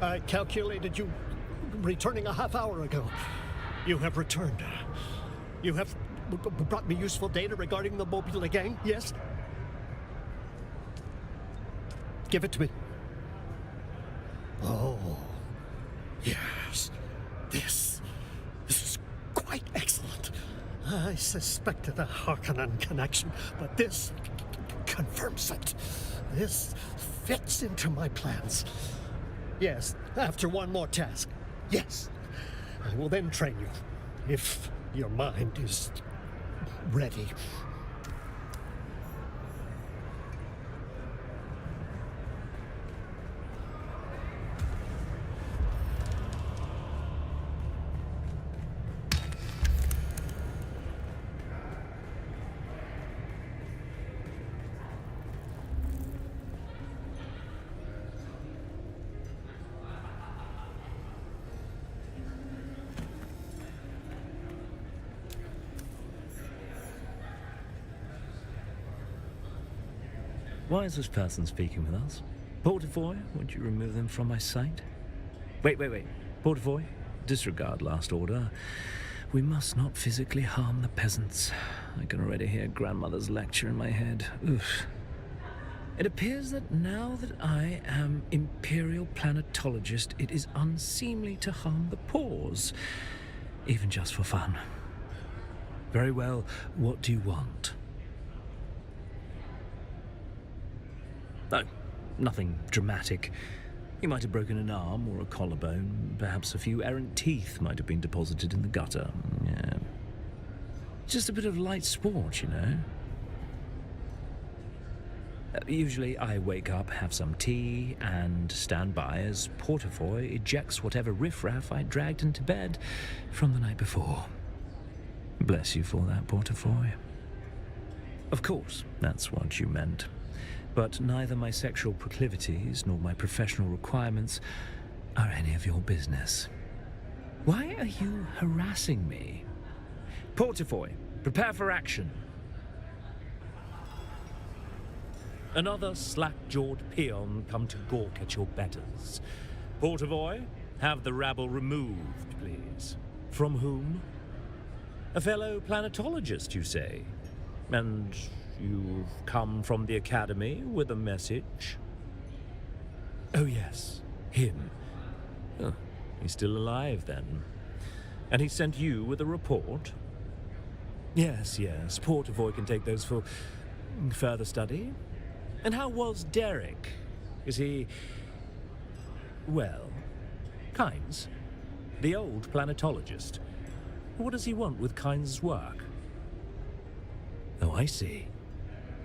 I calculated you returning a half hour ago. You have returned. You have brought me useful data regarding the Mobula gang, yes? Give it to me. Oh, yes. This is quite excellent. I suspected a Harkonnen connection, but this confirms it. This fits into my plans. Yes, after one more task. Yes. I will then train you, if your mind is ready. Why is this person speaking with us? Portavoy, would you remove them from my sight? Wait. Portavoy, disregard last order. We must not physically harm the peasants. I can already hear grandmother's lecture in my head. Oof. It appears that now that I am Imperial Planetologist, it is unseemly to harm the paws, even just for fun. Very well, what do you want? No, nothing dramatic. You might have broken an arm or a collarbone. Perhaps a few errant teeth might have been deposited in the gutter. Yeah. Just a bit of light sport, you know. Usually I wake up, have some tea, and stand by as Portafoy ejects whatever riffraff I dragged into bed from the night before. Bless you for that, Portafoy. Of course, that's what you meant. But neither my sexual proclivities nor my professional requirements are any of your business. Why are you harassing me? Portafoy, prepare for action. Another slack-jawed peon come to gawk at your betters. Portavoy, have the rabble removed, please. From whom? A fellow planetologist, you say? And you've come from the Academy with a message? Oh yes, him. Oh, he's still alive then. And he sent you with a report? Yes, Portavoy can take those for further study. And how was Derek? Is he... well, Kynes? The old planetologist. What does he want with Kynes' work? Oh, I see.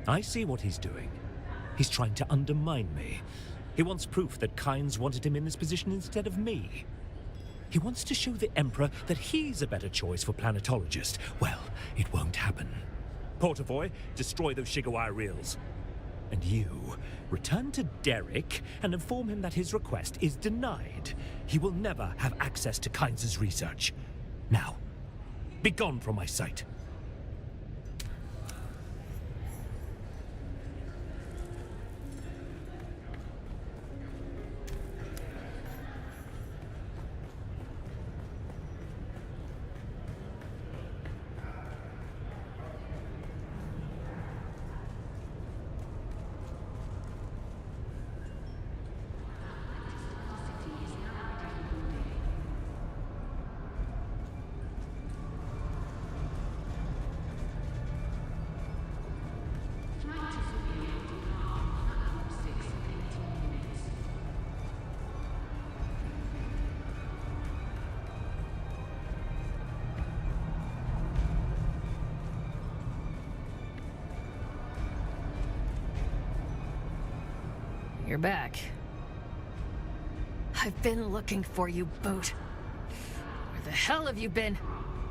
I see what he's doing. He's trying to undermine me. He wants proof that Kynes wanted him in this position instead of me. He wants to show the Emperor that he's a better choice for planetologist. Well, it won't happen. Portavoy, destroy those Shigawire reels. And you, return to Derek and inform him that his request is denied. He will never have access to Kynes' research. Now, be gone from my sight. You're back. I've been looking for you, Boot. Where the hell have you been?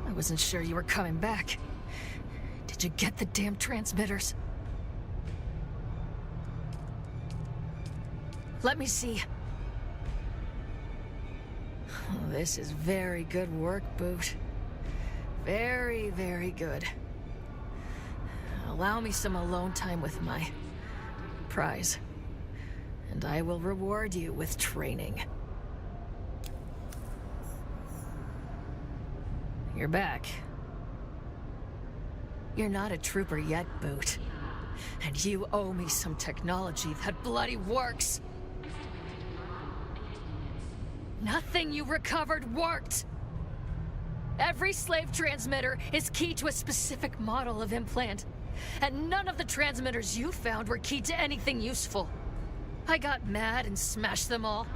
I wasn't sure you were coming back. Did you get the damn transmitters? Let me see. Oh, this is very good work, Boot. Very, very good. Allow me some alone time with my prize. And I will reward you with training. You're back. You're not a trooper yet, Boot. And you owe me some technology that bloody works. Nothing you recovered worked. Every slave transmitter is key to a specific model of implant. And none of the transmitters you found were key to anything useful. I got mad and smashed them all.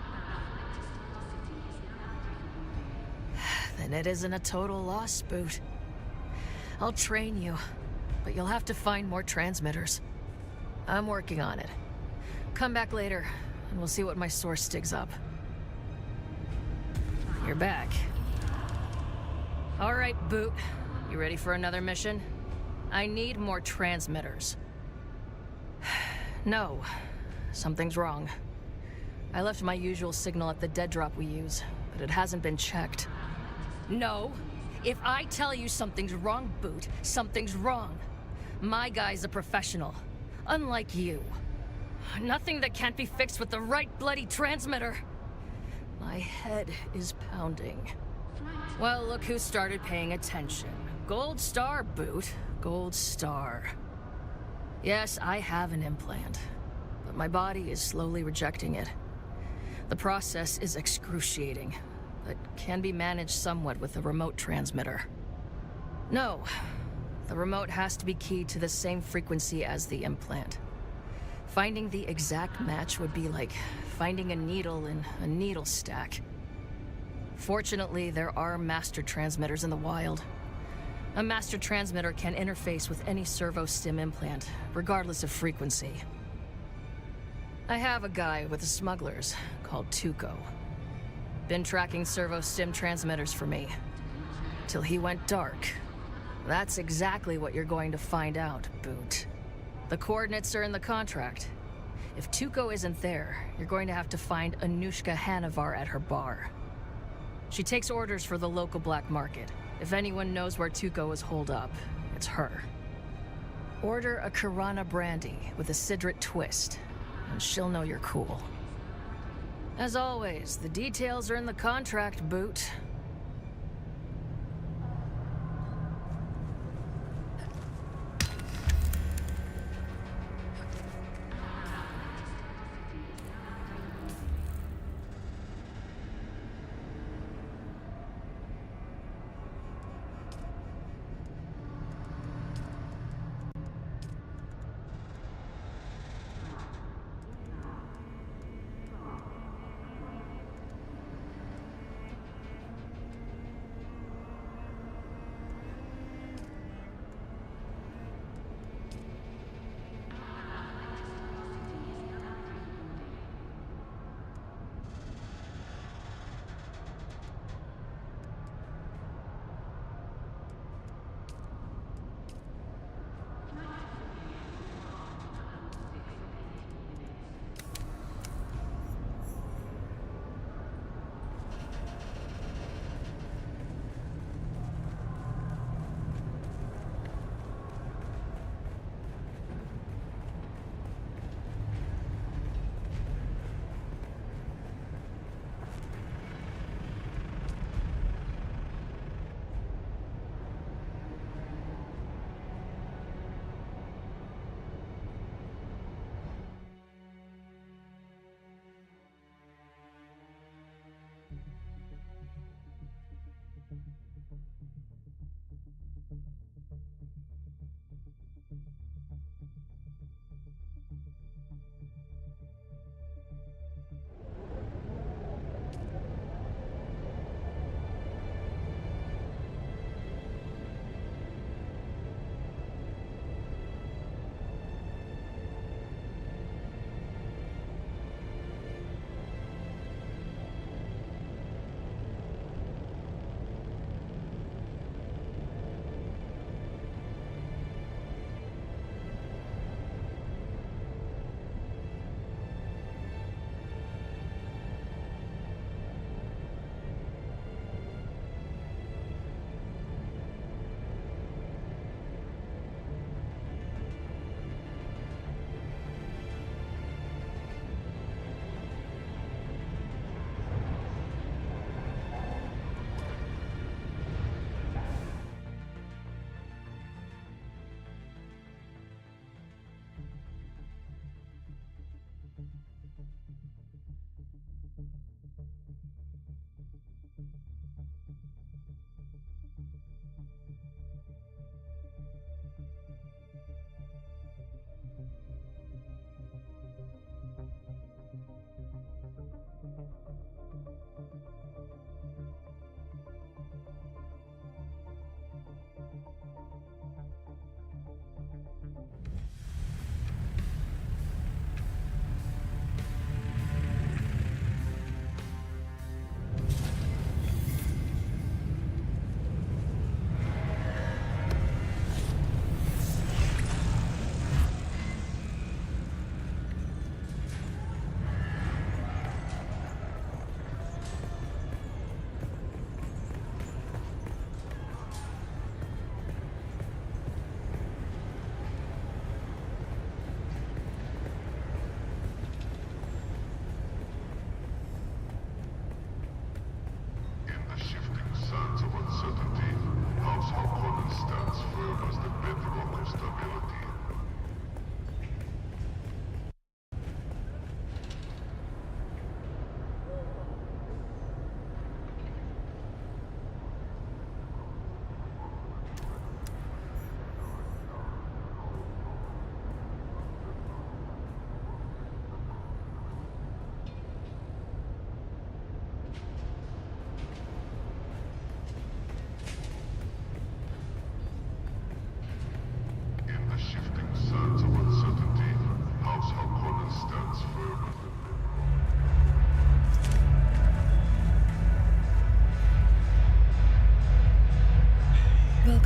Then it isn't a total loss, Boot. I'll train you, but you'll have to find more transmitters. I'm working on it. Come back later, and we'll see what my source digs up. You're back. All right, Boot. You ready for another mission? I need more transmitters. No. Something's wrong. I left my usual signal at the dead drop we use, but it hasn't been checked. No. If I tell you something's wrong, Boot, something's wrong. My guy's a professional, unlike you. Nothing that can't be fixed with the right bloody transmitter. My head is pounding. Well, look who started paying attention. Gold star, Boot. Gold star. Yes, I have an implant, but my body is slowly rejecting it. The process is excruciating, but can be managed somewhat with a remote transmitter. No, the remote has to be keyed to the same frequency as the implant. Finding the exact match would be like finding a needle in a needle stack. Fortunately, there are master transmitters in the wild. A master transmitter can interface with any servo stim implant, regardless of frequency. I have a guy with the smugglers called Tuco. Been tracking servo stim transmitters for me. Till he went dark. That's exactly what you're going to find out, Boot. The coordinates are in the contract. If Tuco isn't there, you're going to have to find Anushka Hanavar at her bar. She takes orders for the local black market. If anyone knows where Tuco is holed up, it's her. Order a Kirana brandy with a Sidrit twist, and she'll know you're cool. As always, the details are in the contract, Boot.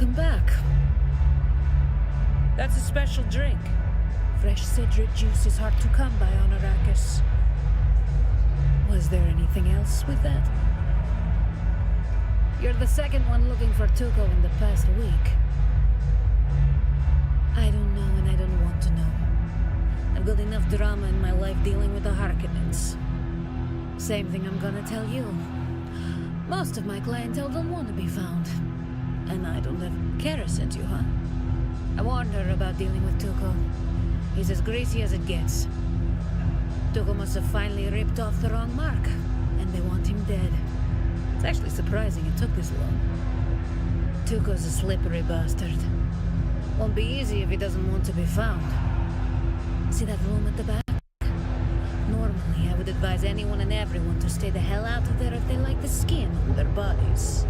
Welcome back. That's a special drink. Fresh cedric juice is hard to come by on Arrakis. Was there anything else with that? You're the second one looking for Tuco in the past week. I don't know and I don't want to know. I've got enough drama in my life dealing with the Harkonnens. Same thing I'm gonna tell you. Most of my clientele don't want to be found. And I don't have Kara sent you, huh? I warned her about dealing with Tuco. He's as greasy as it gets. Tuco must have finally ripped off the wrong mark, and they want him dead. It's actually surprising it took this long. Tuco's a slippery bastard. Won't be easy if he doesn't want to be found. See that room at the back? Normally, I would advise anyone and everyone to stay the hell out of there if they like the skin on their bodies.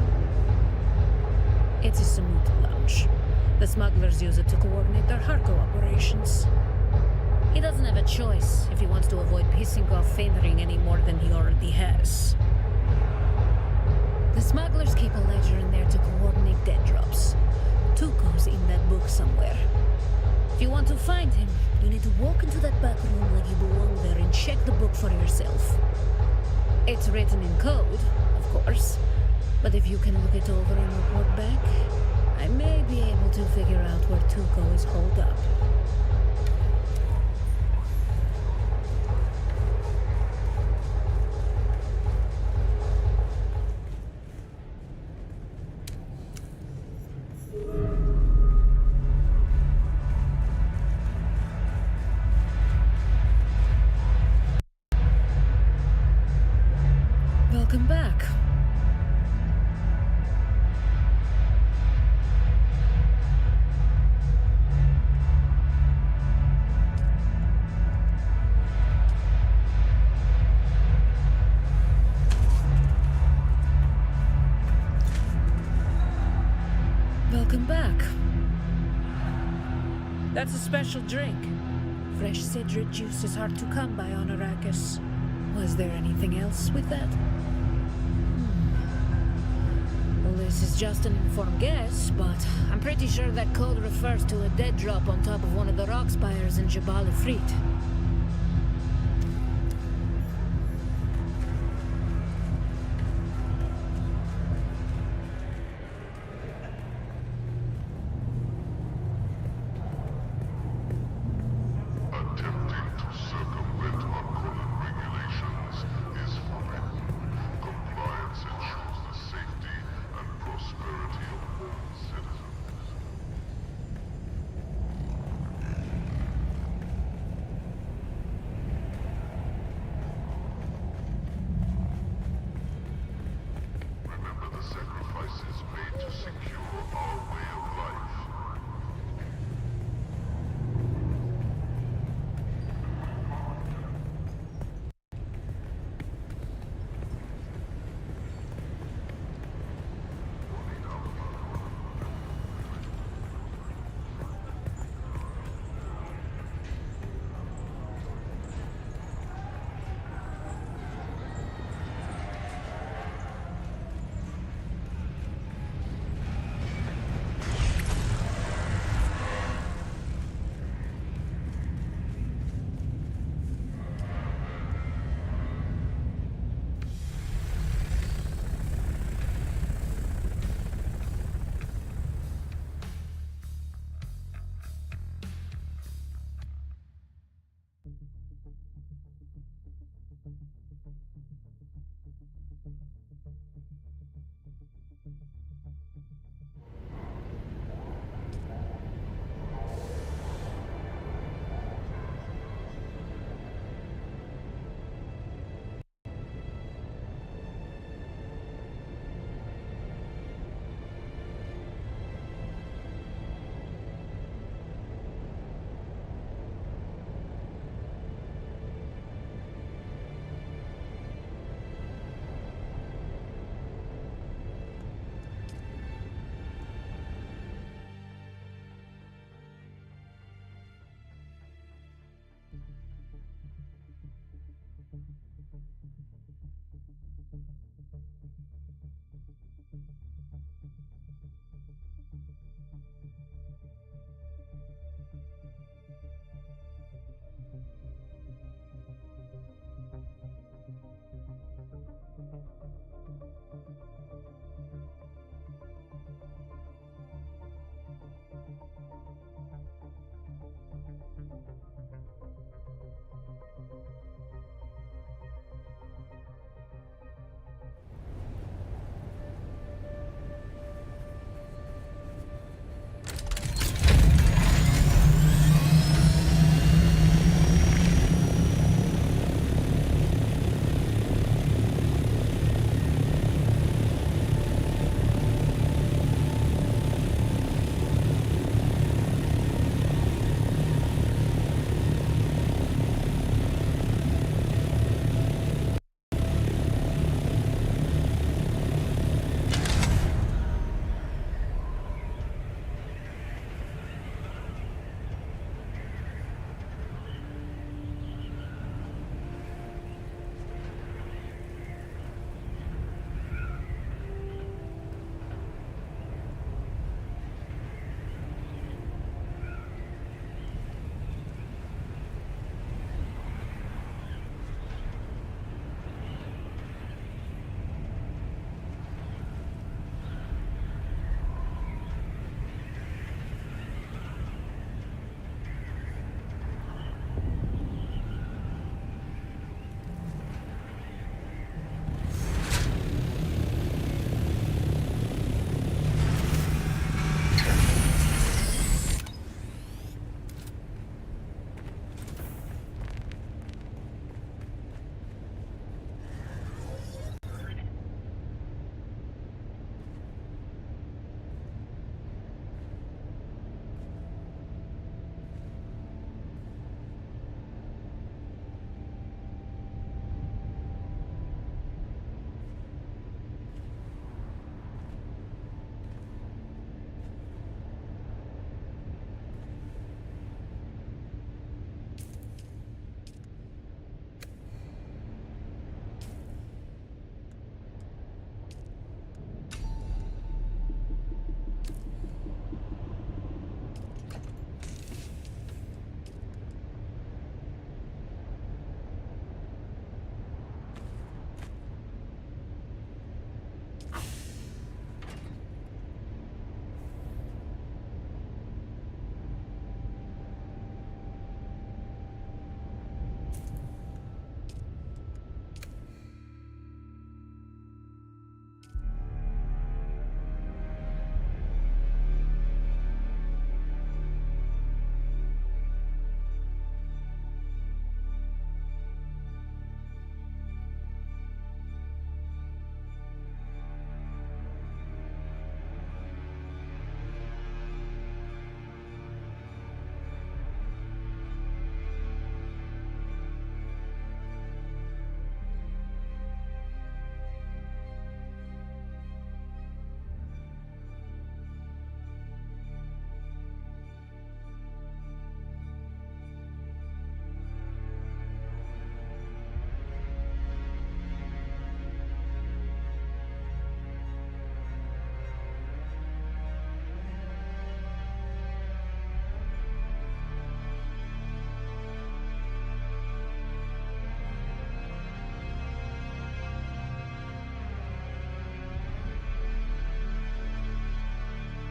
It's a Samut lounge. The smugglers use it to coordinate their Harko operations. He doesn't have a choice if he wants to avoid pissing off Fenring any more than he already has. The smugglers keep a ledger in there to coordinate dead drops. Tuco's in that book somewhere. If you want to find him, you need to walk into that back room like you belong there and check the book for yourself. It's written in code, of course, but if you can look it over and report back, I may be able to figure out where Tuco is holed up. Welcome back. Welcome back. That's a special drink. Fresh cedric juice is hard to come by on Arrakis. Was there anything else with that? Well, this is just an informed guess, but I'm pretty sure that code refers to a dead drop on top of one of the rock spires in Jabal Ifrit.